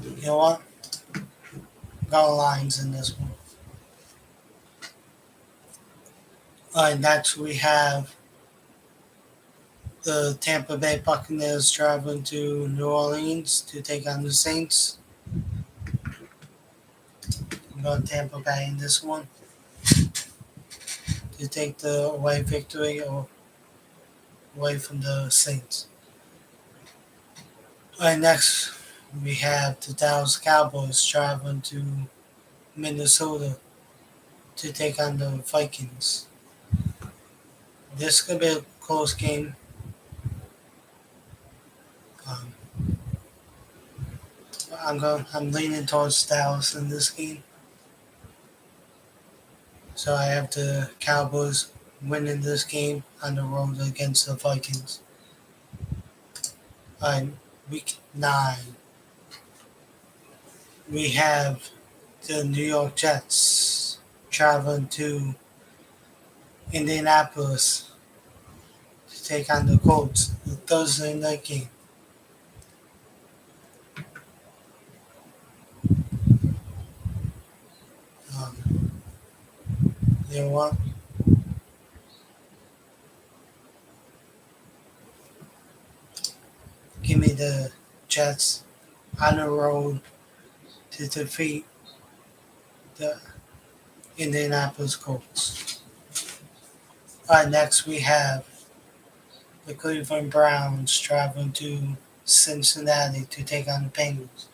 You know what? Go Lions in this one. All right, next we have the Tampa Bay Buccaneers traveling to New Orleans to take on the Saints. I'm going Tampa Bay in this one to take the away victory or away from the Saints. All right, next we have the Dallas Cowboys traveling to Minnesota to take on the Vikings. This could be a close game. Um, I'm leaning towards Dallas in this game. So I have the Cowboys winning this game on the road against the Vikings. On week 9, we have the New York Jets traveling to Indianapolis to take on the Colts, the Thursday night game. Um, you know what? Give me the Jets on the road to defeat the Indianapolis Colts. All right, next we have the Cleveland Browns traveling to Cincinnati to take on the Bengals.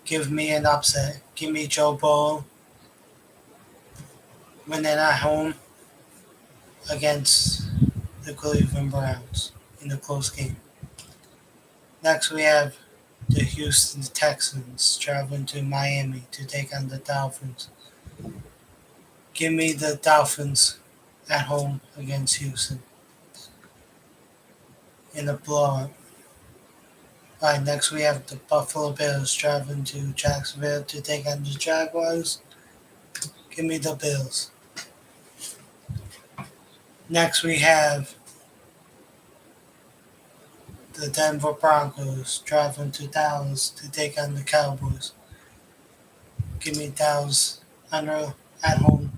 Give me an upset. Give me Joe Burrow winning at home against the Cleveland Browns in a close game. Next, we have the Houston Texans traveling to Miami to take on the Dolphins. Give me the Dolphins at home against Houston in a blowout. All right, next we have the Buffalo Bills traveling to Jacksonville to take on the Jaguars. Give me the Bills. Next we have the Denver Broncos traveling to Dallas to take on the Cowboys. Give me Dallas at home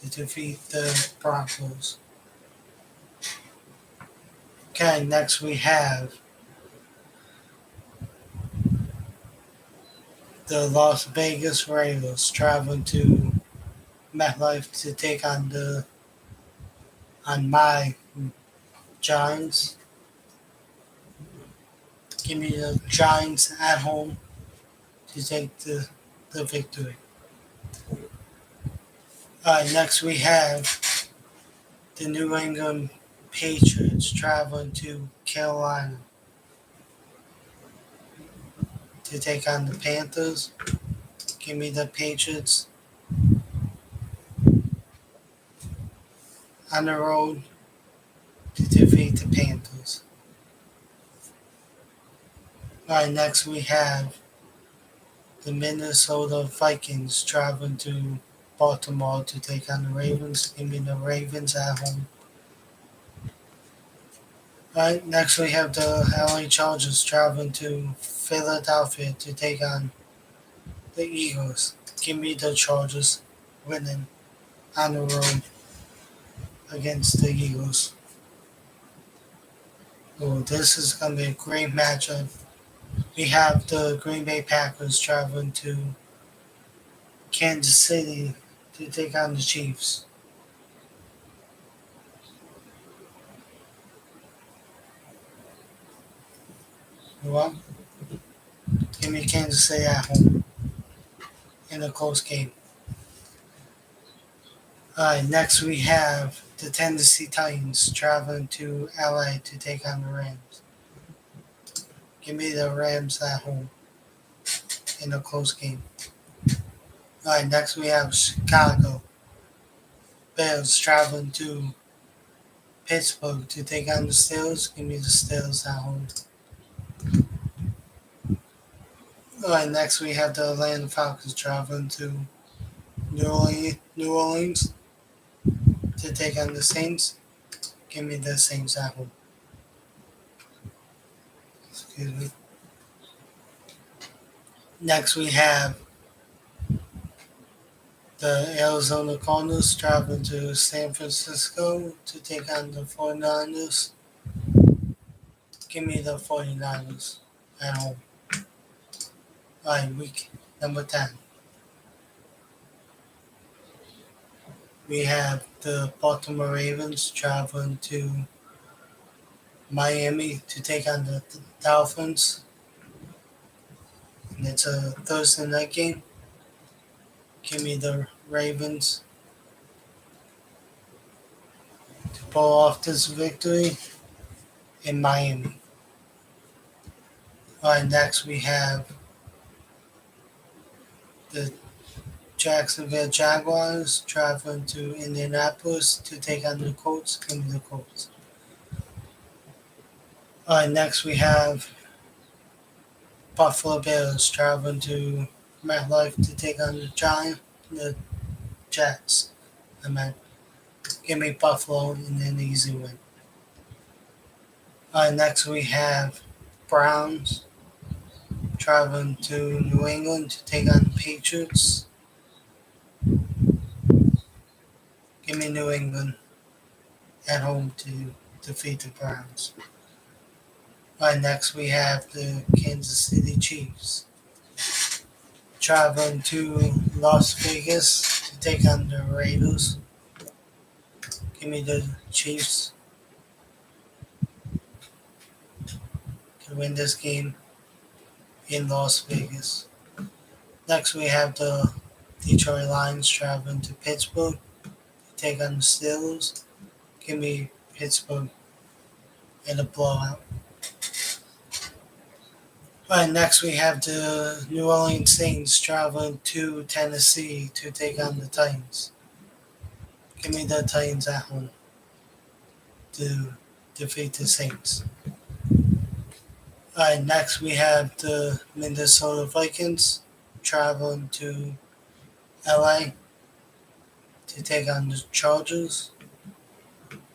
to defeat the Broncos. Okay, next we have the Las Vegas Raiders traveling to MetLife to take on my Giants. Give me the Giants at home to take the victory. Next we have the New England Patriots traveling to Carolina to take on the Panthers. Give me the Patriots on the road to defeat the Panthers. Next we have the Minnesota Vikings traveling to Baltimore to take on the Ravens. Give me the Ravens at home. Next we have the LA Chargers traveling to Philadelphia to take on the Eagles. Give me the Chargers winning on the road. against the Eagles. Oh, this is going to be a great matchup. We have the Green Bay Packers traveling to Kansas City to take on the Chiefs. Well, give me Kansas City at home in a close game. Next we have the Tennessee Titans traveling to LA to take on the Rams. Give me the Rams at home in a close game. Next we have Chicago Bears traveling to Pittsburgh to take on the Steelers. Give me the Steelers at home. Next we have the Atlanta Falcons traveling to New Orleans to take on the Saints. Give me the Saints at home. Excuse me. Next we have the Arizona Cardinals traveling to San Francisco to take on the 49ers. Give me the 49ers at home. Week number 10. We have the Baltimore Ravens traveling to Miami to take on the Dolphins. And it's a Thursday night game. Give me the Ravens to pull off this victory in Miami. Next we have the Jacksonville Jaguars traveling to Indianapolis to take on the Colts. Give me the Colts. Next we have Buffalo Bills traveling to MetLife to take on the Jets. Give me Buffalo and an easy win. Next we have Browns traveling to New England to take on the Patriots. Give me New England at home to defeat the Browns. Next we have the Kansas City Chiefs traveling to Las Vegas to take on the Raiders. Give me the Chiefs to win this game in Las Vegas. Next we have the Detroit Lions traveling to Pittsburgh to take on the Steelers. Give me Pittsburgh in a blowout. Next we have the New Orleans Saints traveling to Tennessee to take on the Titans. Give me the Titans at home to defeat the Saints. Next we have the Minnesota Vikings traveling to LA to take on the Chargers.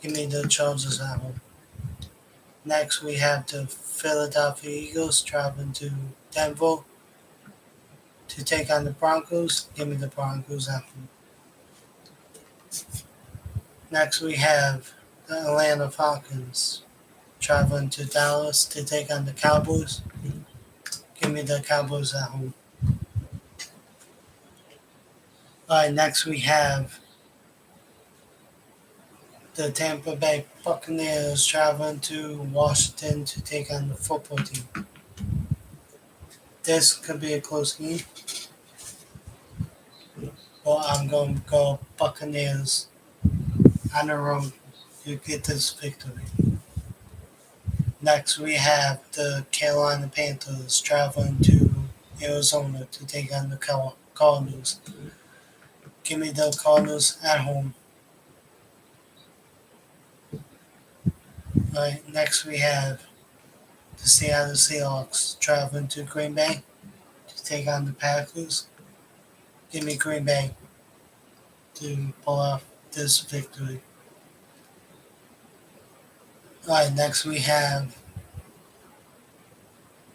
Give me the Chargers at home. Next we have the Philadelphia Eagles traveling to Denver to take on the Broncos. Give me the Broncos at home. Next we have the Atlanta Falcons traveling to Dallas to take on the Cowboys. Give me the Cowboys at home. Next we have the Tampa Bay Buccaneers traveling to Washington to take on the football team. This could be a close game, but I'm going to go Buccaneers on the road to get this victory. Next, we have the Carolina Panthers traveling to Arizona to take on the Cardinals. Give me the Cardinals at home. Next, we have the Seattle Seahawks traveling to Green Bay to take on the Packers. Give me Green Bay to pull off this victory. Next we have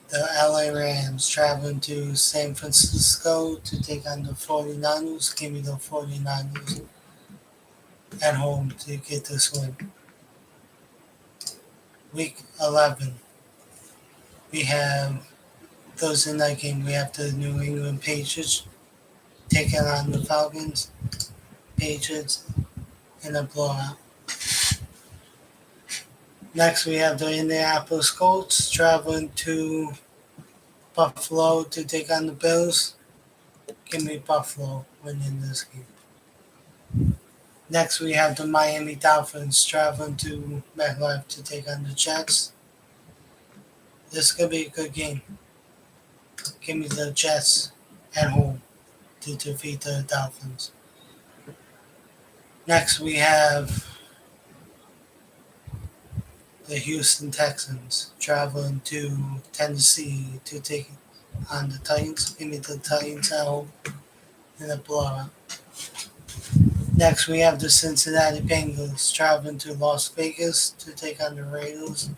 the LA Rams traveling to San Francisco to take on the 49ers. Give me the 49ers. at home to get this win. Week 11, we have Thursday night game. We have the New England Patriots taking on the Falcons. Patriots in a blowout. Next, we have the Indianapolis Colts traveling to Buffalo to take on the Bills. Give me Buffalo winning this game. Next, we have the Miami Dolphins traveling to MetLife to take on the Jets. This could be a good game. Give me the Jets at home to defeat the Dolphins. Next, we have the Houston Texans traveling to Tennessee to take on the Titans. Give me the Titans at home in a blowout. Next, we have the Cincinnati Bengals traveling to Las Vegas to take on the Raiders.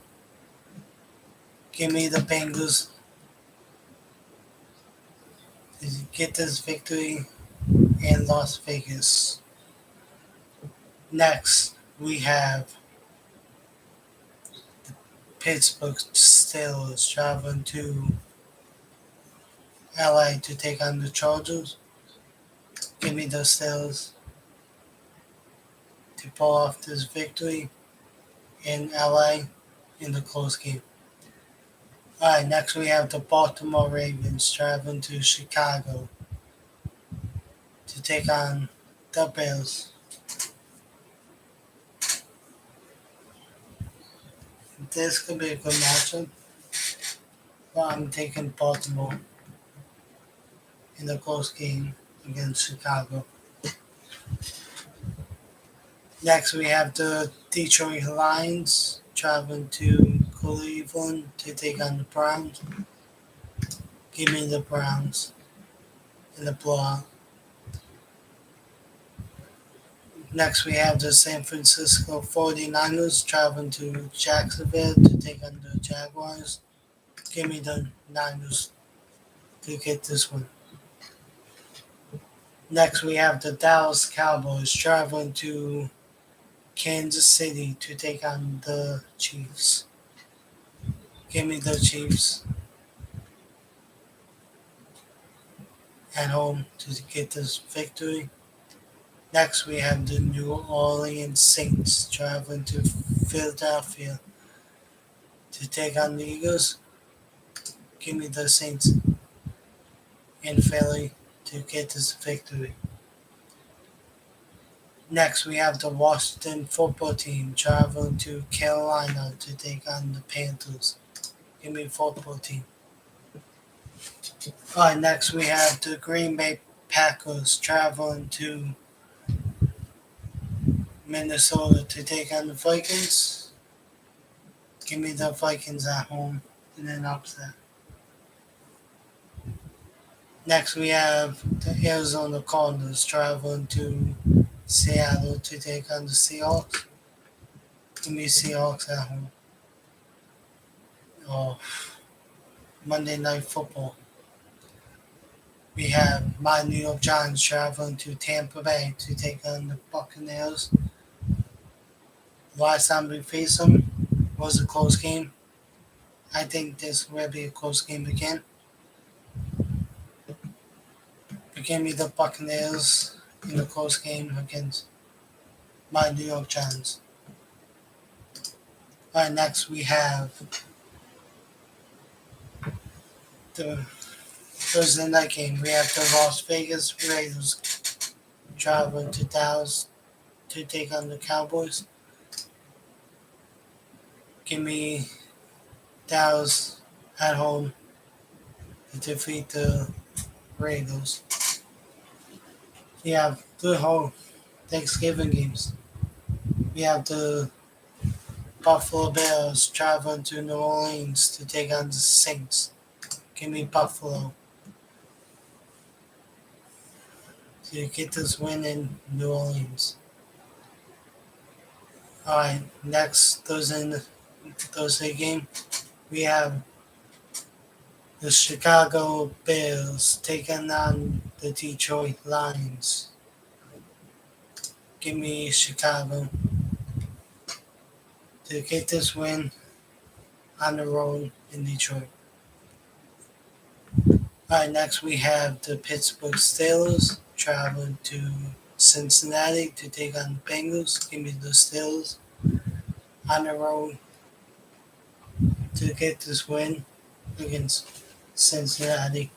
Give me the Bengals to get this victory in Las Vegas. Next, we have Pittsburgh Steelers traveling to LA to take on the Chargers. Give me the Steelers to pull off this victory in LA in the close game. Alright, next we have the Baltimore Ravens traveling to Chicago to take on the Bills. This could be a good matchup, but I'm taking Baltimore in the close game against Chicago. Next, we have the Detroit Lions traveling to Cleveland to take on the Browns. Give me the Browns in the blowout. Next, we have the San Francisco 49ers traveling to Jacksonville to take on the Jaguars. Give me the Niners to get this one. Next, we have the Dallas Cowboys traveling to Kansas City to take on the Chiefs. Give me the Chiefs at home to get this victory. Next, we have the New Orleans Saints traveling to Philadelphia to take on the Eagles. Give me the Saints in Philly to get this victory. Next, we have the Washington football team traveling to Carolina to take on the Panthers. Give me football team. Alright, next we have the Green Bay Packers traveling to Minnesota to take on the Vikings. Give me the Vikings at home in an upset. Next, we have the Arizona Cardinals traveling to Seattle to take on the Seahawks. Give me Seahawks at home. Oh, Monday Night Football. We have my New York Giants traveling to Tampa Bay to take on the Buccaneers. Last time we faced them was a close game. I think this will be a close game again. But give me the Buccaneers in the close game against my New York Giants. Alright, next we have the Thursday night game. We have the Las Vegas Raiders traveling to Dallas to take on the Cowboys. Give me Dallas at home to defeat the Raiders. We have the whole Thanksgiving games. We have the Buffalo Bills traveling to New Orleans to take on the Saints. Give me Buffalo to get this win in New Orleans. Alright, next Thursday game, we have the Chicago Bears taking on the Detroit Lions. Give me Chicago to get this win on the road in Detroit. All right, next we have the Pittsburgh Steelers traveling to Cincinnati to take on the Bengals. Give me the Steelers on the road to get this win against Cincinnati.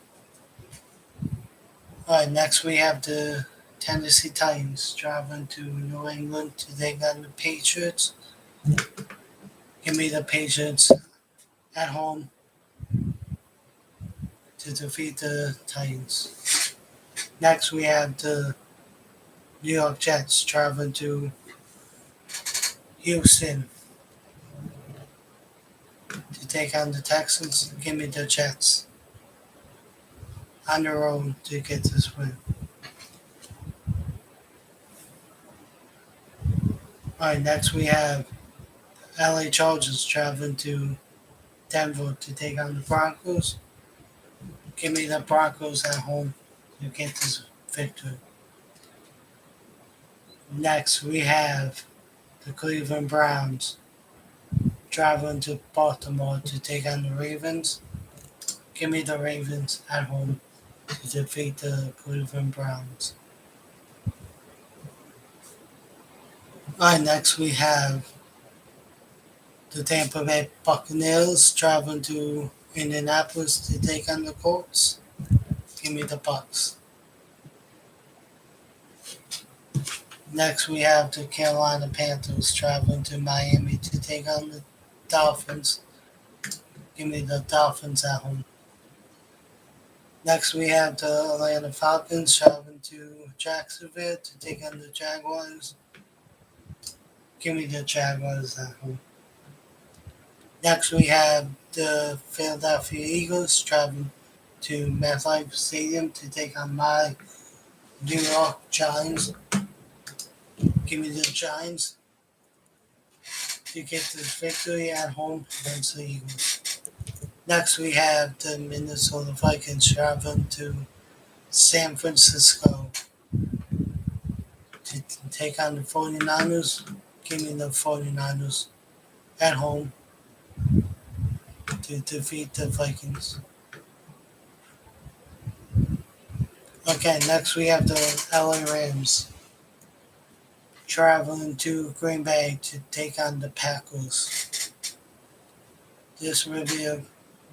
All right, next we have the Tennessee Titans traveling to New England to take on the Patriots. Give me the Patriots at home to defeat the Titans. Next we have the New York Jets traveling to Houston to take on the Texans. Give me the Jets on the road to get this win. All right, next we have LA Chargers traveling to Denver to take on the Broncos. Give me the Broncos at home to get this victory. Next we have the Cleveland Browns traveling to Baltimore to take on the Ravens. Give me the Ravens at home to defeat the Cleveland Browns. Alright, next we have the Tampa Bay Buccaneers traveling to Indianapolis to take on the Colts. Give me the Bucks. Next we have the Carolina Panthers traveling to Miami to take on the Dolphins. Give me the Dolphins at home. Next we have the Atlanta Falcons traveling to Jacksonville to take on the Jaguars. Give me the Jaguars at home. Next we have the Philadelphia Eagles traveling to MetLife Stadium to take on my New York Giants. Give me the Giants to get this victory at home against the Eagles. Next we have the Minnesota Vikings traveling to San Francisco to take on the 49ers. Give me the 49ers at home to defeat the Vikings. Okay, next we have the LA Rams traveling to Green Bay to take on the Packers. This will be a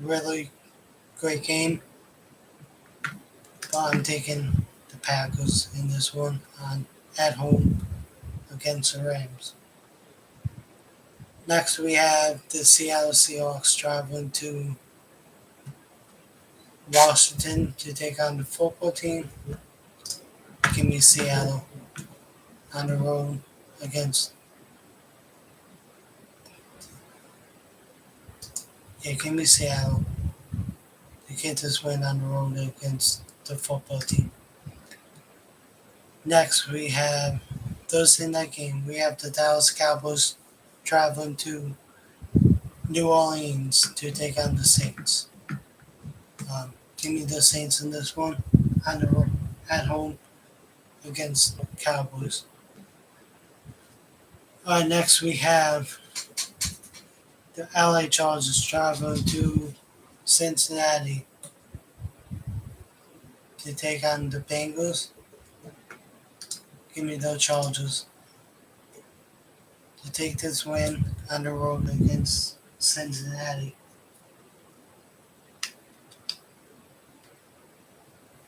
really great game, but I'm taking the Packers in this one at home against the Rams. Next we have the Seattle Seahawks traveling to Washington to take on the football team. Give me Seattle on the road against. Yeah, give me Seattle to get this win on the road against the football team. Next, we have Thursday night game. We have the Dallas Cowboys traveling to New Orleans to take on the Saints. Give me the Saints in this one on the road, at home against Cowboys. All right, next we have the LA Chargers traveling to Cincinnati to take on the Bengals. Give me the Chargers to take this win on the road against Cincinnati.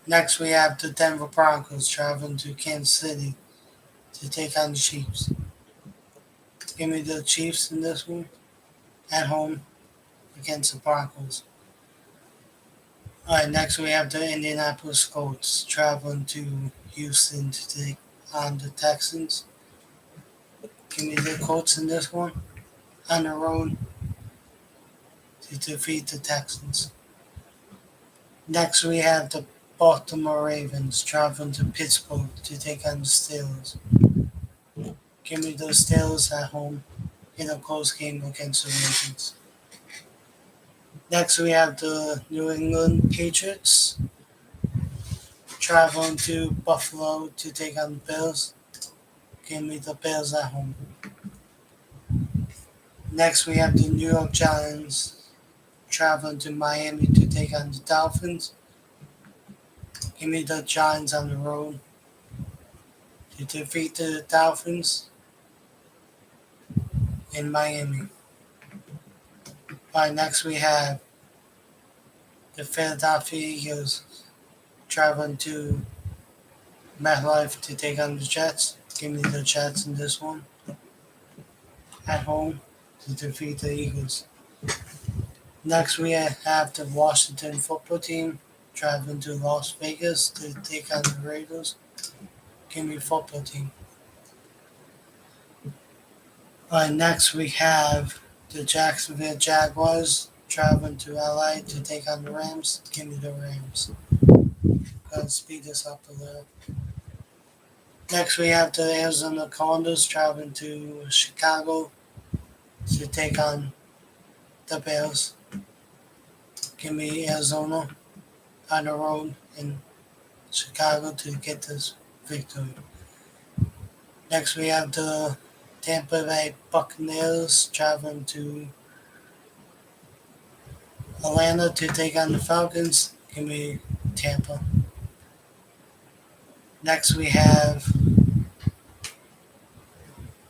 Next, we have the Denver Broncos traveling to Kansas City to take on the Chiefs. Give me the Chiefs in this one at home against the Broncos. All right, next we have the Indianapolis Colts traveling to Houston to take on the Texans. Give me the Colts in this one on the road to defeat the Texans. Next, we have the Baltimore Ravens traveling to Pittsburgh to take on the Steelers. Give me those Steelers at home in a close game against the Ravens. Next, we have the New England Patriots traveling to Buffalo to take on the Bills. Give me the Bills at home. Next, we have the New York Giants traveling to Miami to take on the Dolphins. Give me the Giants on the road to defeat the Dolphins in Miami. Next, we have the Philadelphia Eagles traveling to MetLife to take on the Jets. Give me the Jets in this one at home to defeat the Eagles. Next, we have the Washington football team traveling to Las Vegas to take on the Raiders. Give me football team. Next, we have the Jacksonville Jaguars traveling to LA to take on the Rams. Give me the Rams. Gotta speed this up a little. Next, we have the Arizona Cardinals traveling to Chicago to take on the Bears. Give me Arizona on the road in Chicago to get this victory. Next, we have the Tampa Bay Buccaneers traveling to Atlanta to take on the Falcons. Give me Tampa. Next, we have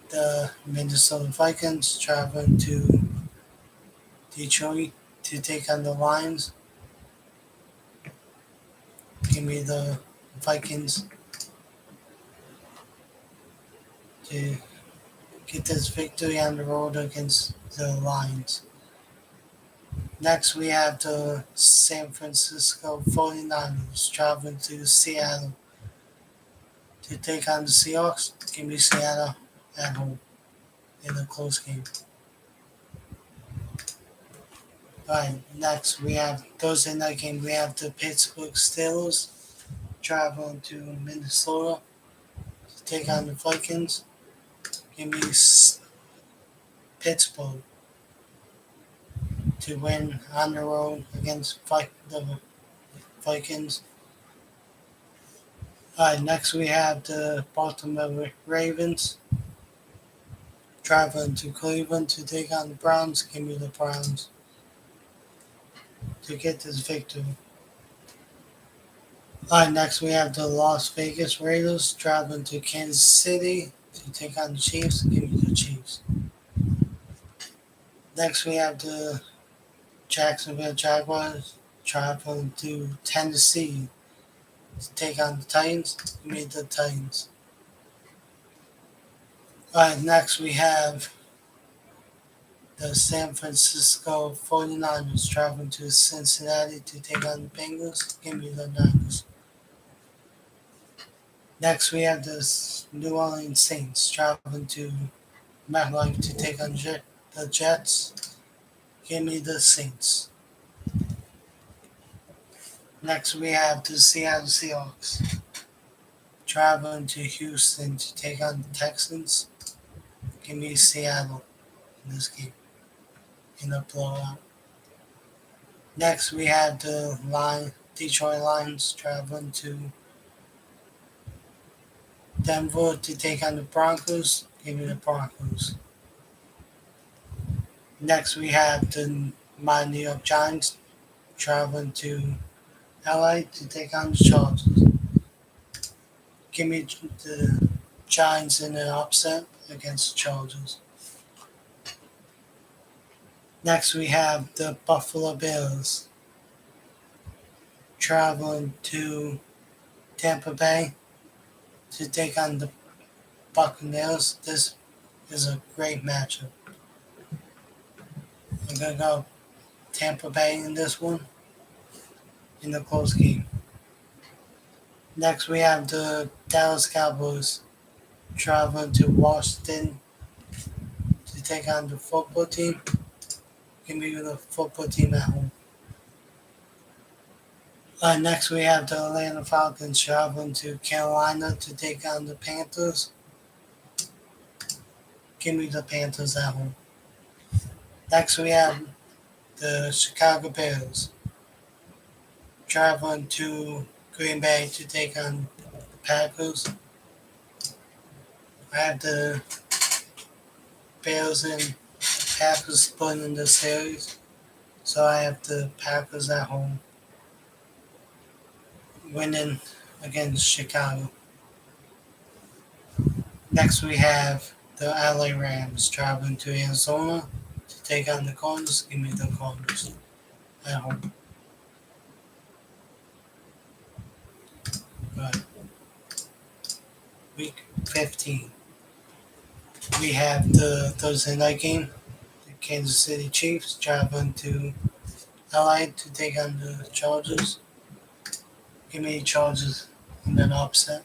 the Minnesota Vikings traveling to Detroit to take on the Lions. Give me the Vikings to get this victory on the road against the Lions. Next, we have the San Francisco 49ers traveling to Seattle to take on the Seahawks. Give me Seattle at home in a close game. Next we have Thursday night game. We have the Pittsburgh Steelers traveling to Minnesota to take on the Vikings. Give me Pittsburgh to win on the road against the Vikings. Next we have the Baltimore Ravens traveling to Cleveland to take on the Browns. Give me the Browns to get this victory. Next we have the Las Vegas Raiders traveling to Kansas City to take on the Chiefs. Give me the Chiefs. Next we have the Jacksonville Jaguars traveling to Tennessee to take on the Titans. Give me the Titans. Next we have the San Francisco 49ers traveling to Cincinnati to take on the Bengals. Give me the Niners. Next, we have the New Orleans Saints traveling to MetLife to take on the Jets. Give me the Saints. Next, we have the Seattle Seahawks traveling to Houston to take on the Texans. Give me Seattle in this game in a blowout. Next, we have the Detroit Lions traveling to Denver to take on the Broncos. Give me the Broncos. Next, we have my New York Giants traveling to LA to take on the Chargers. Give me the Giants in an upset against the Chargers. Next, we have the Buffalo Bills traveling to Tampa Bay to take on the Buccaneers. This is a great matchup. I'm going to go Tampa Bay in this one in a close game. Next, we have the Dallas Cowboys traveling to Washington to take on the football team. Give me the football team at home. Next, we have the Atlanta Falcons traveling to Carolina to take on the Panthers. Give me the Panthers at home. Next, we have the Chicago Bears traveling to Green Bay to take on the Packers. I have the Bears and Packers splitting in the series, so I have the Packers at home winning against Chicago. Next, we have the LA Rams traveling to Arizona to take on the Cardinals. Give me the Cardinals at home. Right. Week 15. We have the Thursday night game. The Kansas City Chiefs traveling to LA to take on the Chargers. Give me the Chargers in an upset.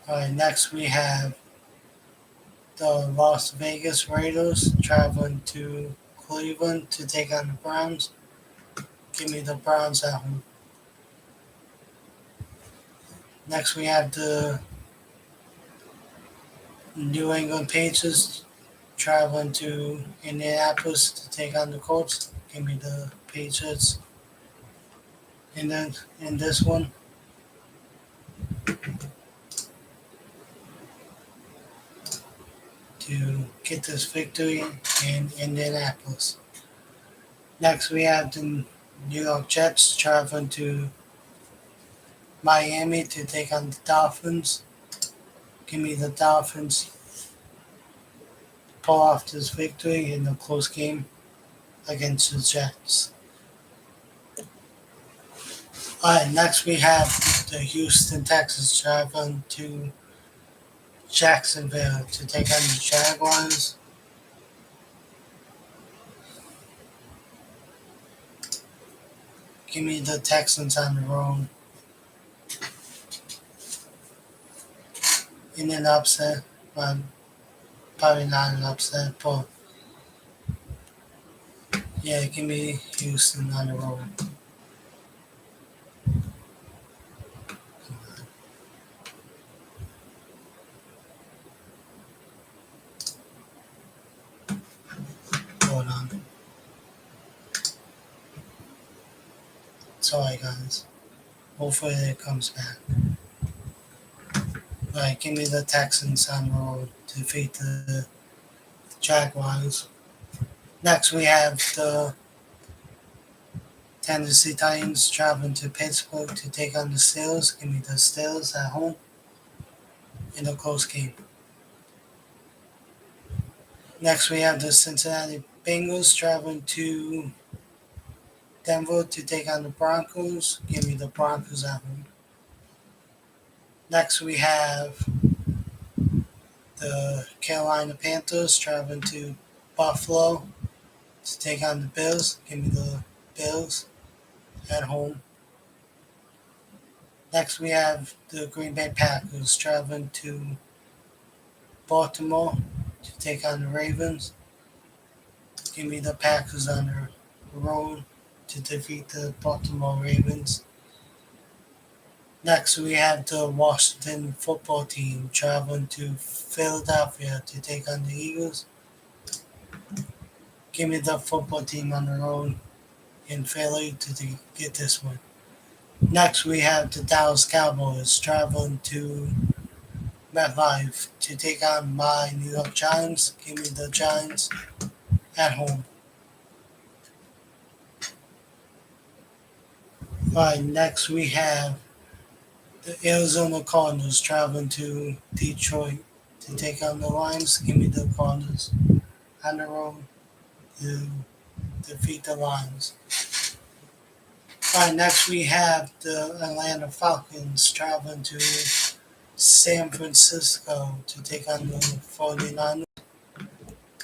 Alright, next we have the Las Vegas Raiders traveling to Cleveland to take on the Browns. Give me the Browns at home. Next we have the New England Patriots traveling to Indianapolis to take on the Colts. Give me the Patriots. And then in this one, to get this victory in Indianapolis. Next, we have the New York Jets traveling to Miami to take on the Dolphins. Give me the Dolphins. Pull off this victory in a close game against the Jets. Alright, next we have the Houston Texans traveling to Jacksonville to take on the Jaguars. Give me the Texans on the road in an upset. Well, probably not an upset, but yeah, give me Houston on the road. Hold on. Sorry, guys. Hopefully it comes back. Alright, give me the Texans on the road to defeat the Jaguars. Next, we have the Tennessee Titans traveling to Pittsburgh to take on the Steelers. Give me the Steelers at home in a close game. Next, we have the Cincinnati Bengals traveling to Denver to take on the Broncos. Give me the Broncos at home. Next, we have the Carolina Panthers traveling to Buffalo to take on the Bills. Give me the Bills at home. Next, we have the Green Bay Packers traveling to Baltimore to take on the Ravens. Give me the Packers on the road to defeat the Baltimore Ravens. Next, we have the Washington football team traveling to Philadelphia to take on the Eagles. Give me the football team on the road in Philly to get this one. Next, we have the Dallas Cowboys traveling to MetLife to take on my New York Giants. Give me the Giants at home. Alright, next we have the Arizona Cardinals traveling to Detroit to take on the Lions. Give me the Cardinals on the road to defeat the Lions. Alright, next we have the Atlanta Falcons traveling to San Francisco to take on the 49ers.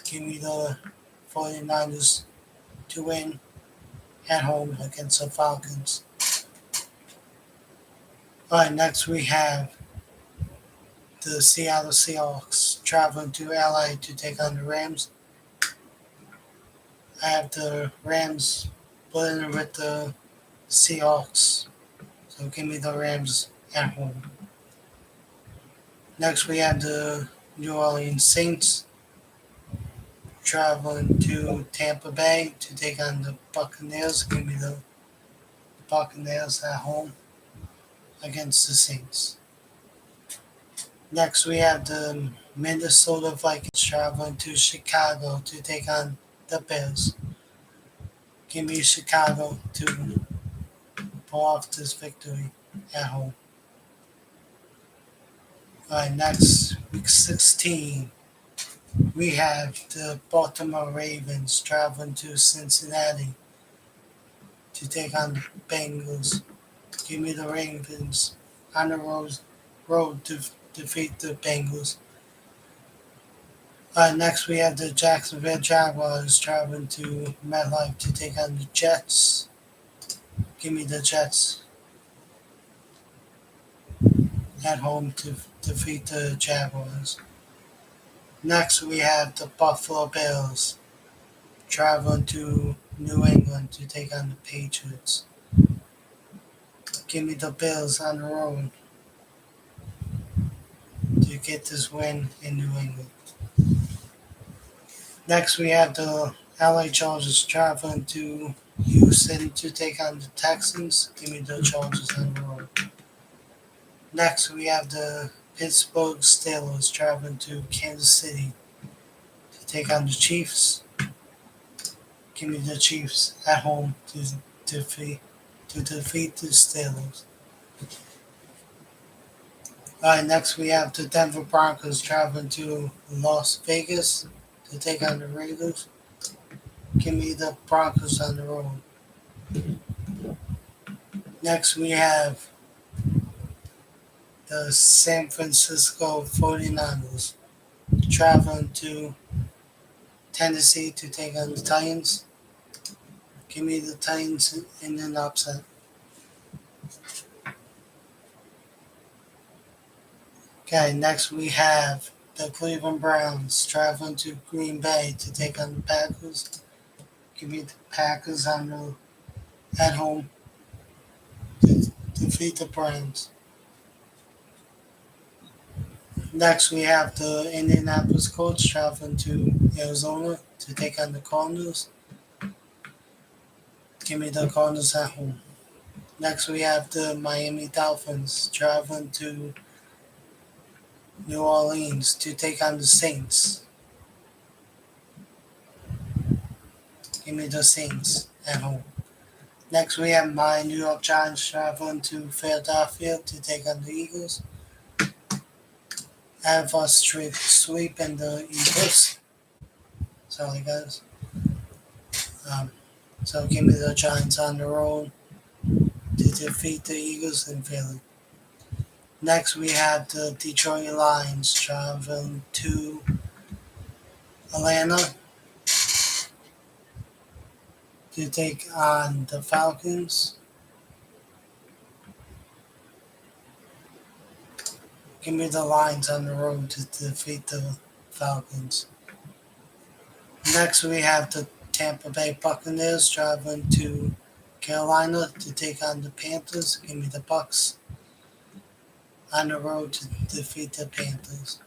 Give me the 49ers to win at home against the Falcons. Alright, next we have the Seattle Seahawks traveling to LA to take on the Rams. I have the Rams splitting with the Seahawks, so give me the Rams at home. Next we have the New Orleans Saints traveling to Tampa Bay to take on the Buccaneers. Give me the Buccaneers at home against the Saints. Next, we have the Minnesota Vikings traveling to Chicago to take on the Bears. Give me Chicago to pull off this victory at home. All right, next, week 16, we have the Baltimore Ravens traveling to Cincinnati to take on the Bengals. Give me the Ravens on the road to defeat the Bengals. Next, we have the Jacksonville Jaguars traveling to MetLife to take on the Jets. Give me the Jets at home to defeat the Jaguars. Next, we have the Buffalo Bills traveling to New England to take on the Patriots. Give me the Bills on the road to get this win in New England. Next, we have the LA Chargers traveling to Houston to take on the Texans. Give me the Chargers on the road. Next, we have the Pittsburgh Steelers traveling to Kansas City to take on the Chiefs. Give me the Chiefs at home defeat to defeat the Steelers. Next, we have the Denver Broncos traveling to Las Vegas to take on the Raiders. Give me the Broncos on the road. Next, we have the San Francisco 49ers traveling to Tennessee to take on the Titans. Give me the Titans in an upset. Okay, next we have the Cleveland Browns traveling to Green Bay to take on the Packers. Give me the Packers at home to defeat the Browns. Next, we have the Indianapolis Colts traveling to Arizona to take on the Cardinals. Give me the Cardinals at home. Next, we have the Miami Dolphins traveling to New Orleans to take on the Saints. Give me the Saints at home. Next, we have my New York Giants traveling to Philadelphia to take on the Eagles. I have a straight sweep in the Eagles. Sorry, guys. Um, so give me the Giants on the road to defeat the Eagles in Philly. Next, we have the Detroit Lions traveling to Atlanta to take on the Falcons. Give me the Lions on the road to defeat the Falcons. Next, we have the Tampa Bay Buccaneers traveling to Carolina to take on the Panthers. Give me the Bucks on the road to defeat the Panthers.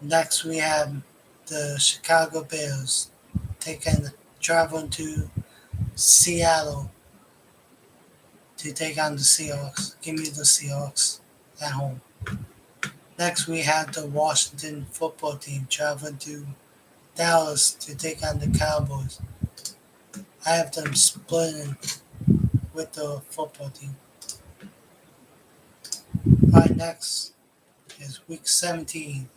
Next, we have the Chicago Bears traveling to Seattle to take on the Seahawks. Give me the Seahawks at home. Next, we have the Washington football team traveling to Dallas to take on the Cowboys. I have them splitting with the football team. Alright, next is week 17.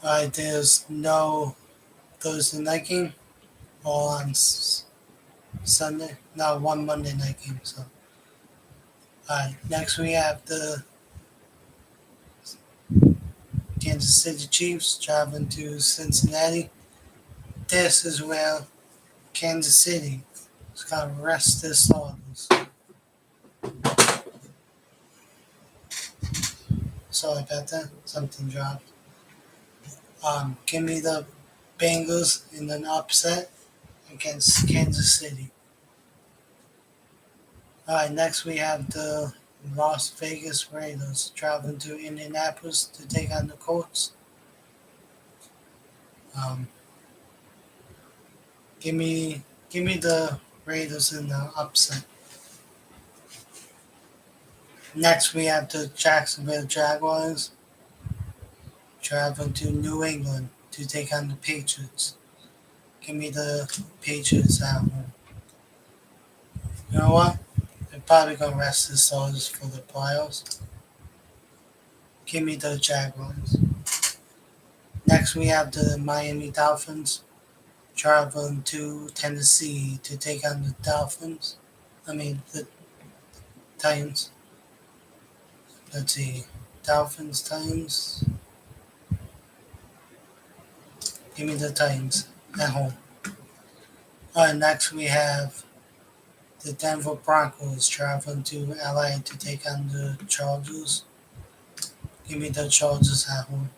Alright, there's no Thursday night game, all on Sunday. No, one Monday night game. So, alright, next we have the Kansas City Chiefs traveling to Cincinnati. This is where Kansas City is going to rest their starters. Sorry about that. Something dropped. Give me the Bengals in an upset against Kansas City. Alright, next we have the Las Vegas Raiders traveling to Indianapolis to take on the Colts. Um, give me the Raiders in the upset. Next, we have the Jacksonville Jaguars traveling to New England to take on the Patriots. Give me the Patriots at home. You know what? They're probably going to rest the starters for the playoffs. Give me the Jaguars. Next, we have the Miami Dolphins traveling to Tennessee to take on the Dolphins. The Titans. Let's see. Dolphins, Titans. Give me the Titans at home. Alright, next we have the Denver Broncos traveling to LA to take on the Chargers. Give me the Chargers at home.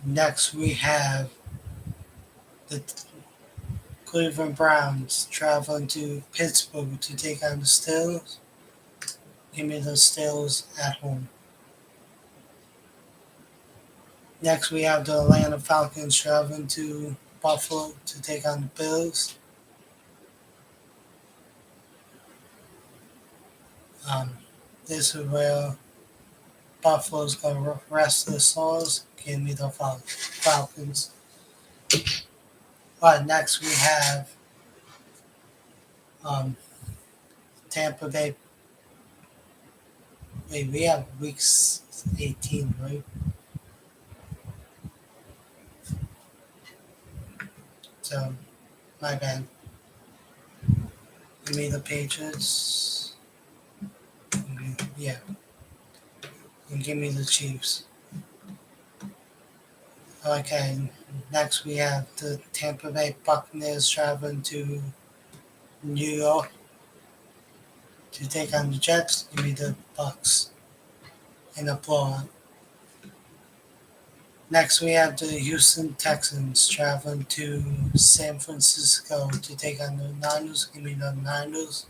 Next we have the Cleveland Browns traveling to Pittsburgh to take on the Steelers. Give me the Steelers at home. Next we have the Atlanta Falcons traveling to Buffalo to take on the Bills. Um, this is where Buffalo's going to rest the stars. Give me the Falcons. Next we have um, Tampa Bay. Wait, we have weeks 18, right? So, my bad. Give me the Patriots. Yeah. And give me the Chiefs. Okay, next we have the Tampa Bay Buccaneers traveling to New York to take on the Jets. Give me the Bucks in a blowout. Next, we have the Houston Texans traveling to San Francisco to take on the Niners. Give me the Niners.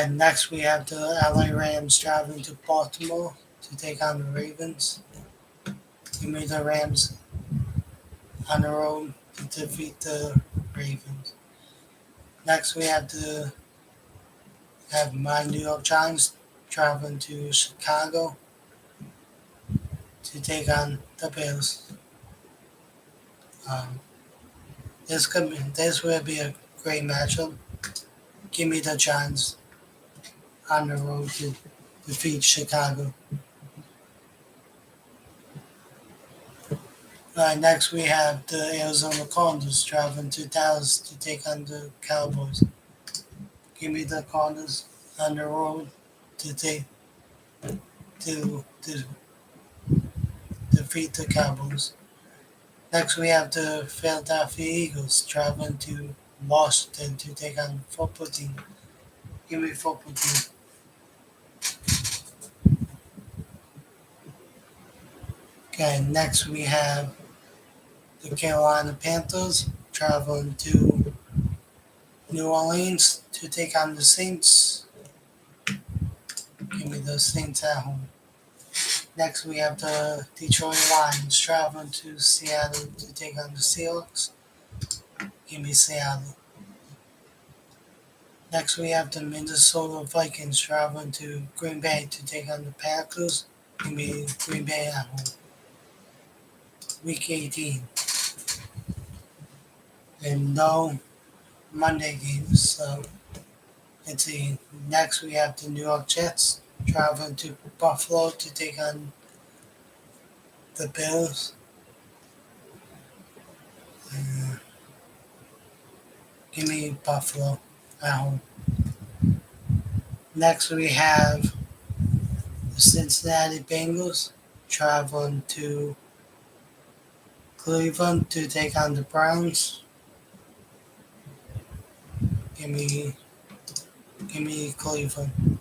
Next, we have the LA Rams traveling to Baltimore to take on the Ravens. Give me the Rams on the road to defeat the Ravens. Next, we have my New York Giants traveling to Chicago to take on the Bills. Um, this will be a great matchup. Give me the Giants on the road to defeat Chicago. Next, we have the Arizona Cardinals traveling to Dallas to take on the Cowboys. Give me the Cardinals on the road to to defeat the Cowboys. Next, we have the Philadelphia Eagles traveling to Washington to take on the football team. Give me football team. Okay, next we have the Carolina Panthers traveling to New Orleans to take on the Saints. Give me the Saints at home. Next, we have the Detroit Lions traveling to Seattle to take on the Seahawks. Give me Seattle. Next, we have the Minnesota Vikings traveling to Green Bay to take on the Packers. Give me Green Bay at home. Week 18. And no Monday games, so let's see. Next, we have the New York Jets traveling to Buffalo to take on the Bills. Uh, Give me Buffalo at home. Next, we have the Cincinnati Bengals traveling to Cleveland to take on the Browns. Give me, give me Cleveland.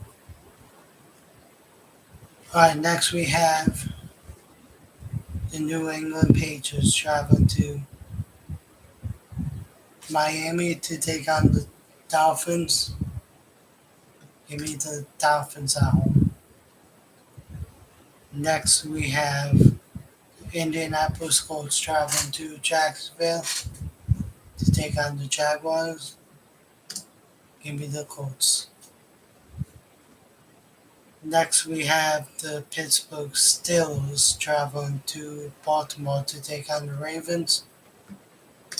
All right. Next, we have the New England Patriots traveling to Miami to take on the Dolphins. Give me the Dolphins at home. Next, we have Indianapolis Colts traveling to Jacksonville to take on the Jaguars. Give me the Colts. Next, we have the Pittsburgh Steelers traveling to Baltimore to take on the Ravens.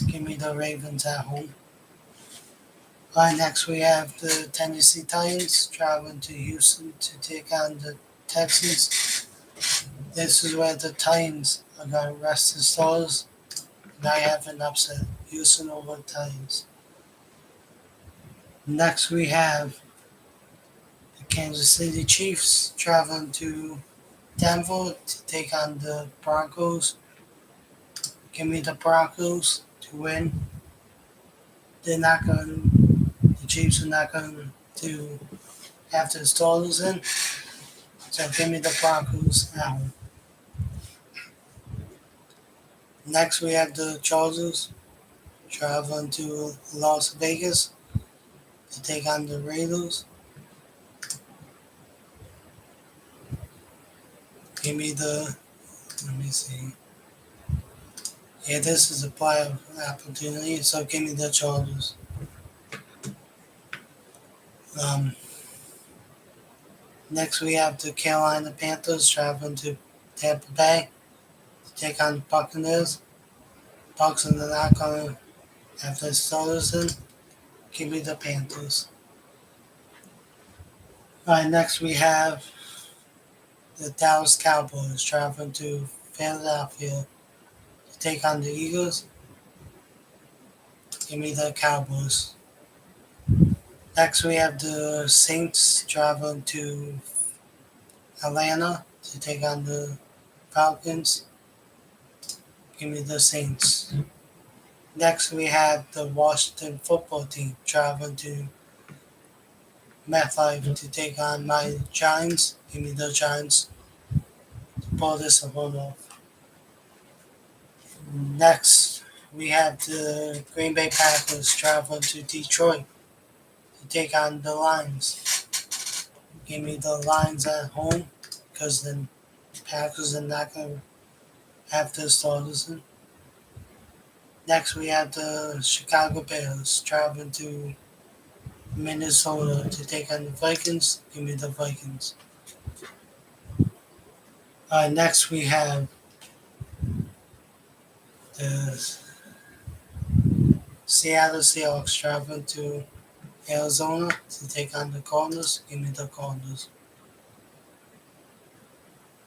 Give me the Ravens at home. Next, we have the Tennessee Titans traveling to Houston to take on the Texans. This is where the Titans are going to rest the stars. And I have an upset. Houston over Titans. Next, we have the Kansas City Chiefs traveling to Denver to take on the Broncos. Give me the Broncos to win. They're not going. The Chiefs are not going to have the starters in. So give me the Broncos at home. Next, we have the Chargers traveling to Las Vegas to take on the Raiders. Give me the. Let me see. Yeah, this is a playoff opportunity, so give me the Chargers. Um, Next, we have the Carolina Panthers traveling to Tampa Bay to take on the Buccaneers. Bucks are not going to have their starters in. Give me the Panthers. Next we have the Dallas Cowboys traveling to Philadelphia to take on the Eagles. Give me the Cowboys. Next we have the Saints traveling to Atlanta to take on the Falcons. Give me the Saints. Next we have the Washington football team traveling to MetLife to take on my Giants. Give me the Giants to pull this one off. Next, we have the Green Bay Packers traveling to Detroit to take on the Lions. Give me the Lions at home because the Packers are not going to have their starters in. Next, we have the Chicago Bears traveling to Minnesota to take on the Vikings. Give me the Vikings. Next, we have the Seattle Seahawks traveling to Arizona to take on the Cardinals. Give me the Cardinals.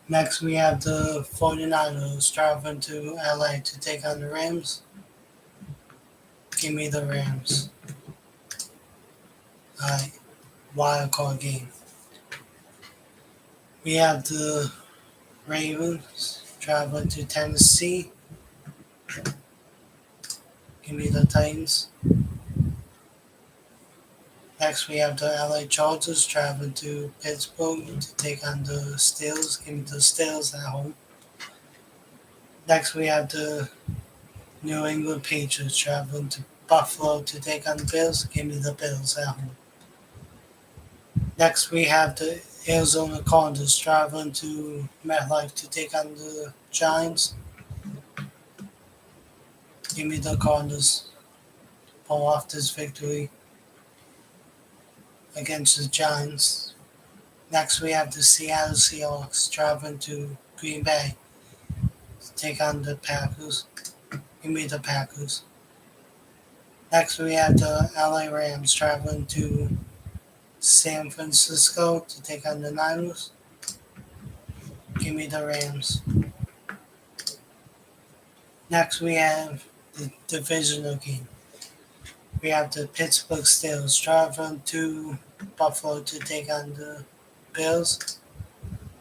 Next, we have the 49ers traveling to LA to take on the Rams. Give me the Rams. Alright, wild card game. We have the Ravens traveling to Tennessee. Give me the Titans. Next, we have the LA Chargers traveling to Pittsburgh to take on the Steelers. Give me the Steelers at home. Next, we have the New England Patriots traveling to Buffalo to take on the Bills. Give me the Bills at home. Next, we have the Arizona Cardinals traveling to MetLife to take on the Giants. Give me the Cardinals to pull off this victory against the Giants. Next, we have the Seattle Seahawks traveling to Green Bay to take on the Packers. Give me the Packers. Next, we have the LA Rams traveling to San Francisco to take on the Niners. Give me the Rams. Next, we have the divisional game. We have the Pittsburgh Steelers traveling to Buffalo to take on the Bills.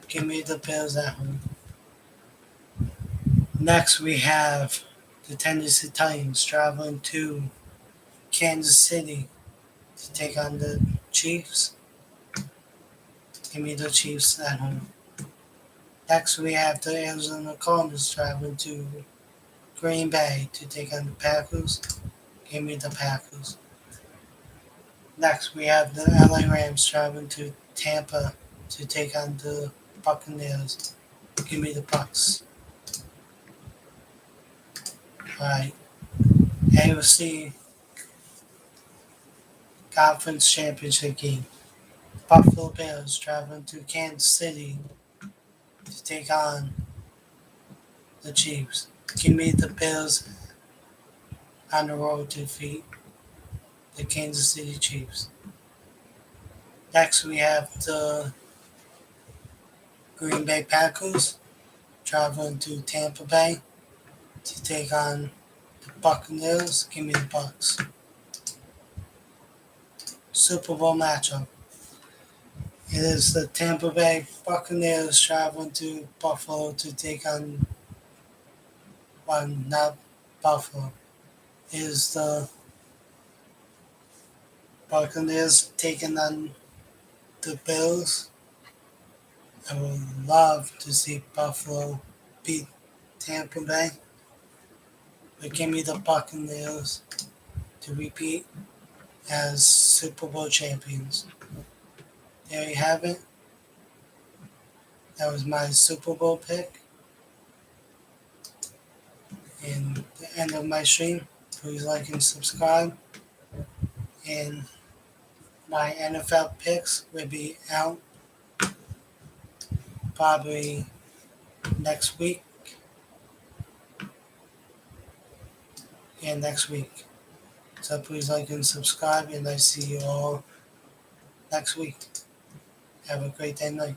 Give me the Bills at home. Next, we have the Tennessee Titans traveling to Kansas City to take on the Chiefs. Give me the Chiefs at home. Next, we have the Arizona Cardinals traveling to Green Bay to take on the Packers. Give me the Packers. Next, we have the LA Rams traveling to Tampa to take on the Buccaneers. Give me the Bucks. Alright. AFC Conference Championship game. Buffalo Bills traveling to Kansas City to take on the Chiefs. Give me the Bills on the road to defeat the Kansas City Chiefs. Next, we have the Green Bay Packers traveling to Tampa Bay to take on the Buccaneers. Give me the Bucks. Super Bowl matchup. It is the Tampa Bay Buccaneers traveling to Buffalo to take on, well, not Buffalo. It is the Buccaneers taking on the Bills. I would love to see Buffalo beat Tampa Bay, but give me the Buccaneers to repeat as Super Bowl champions. There you have it. That was my Super Bowl pick. And the end of my stream. Please like and subscribe. And my NFL picks will be out probably next week. And next week. So please like and subscribe. And I see you all next week. Have a great day and night.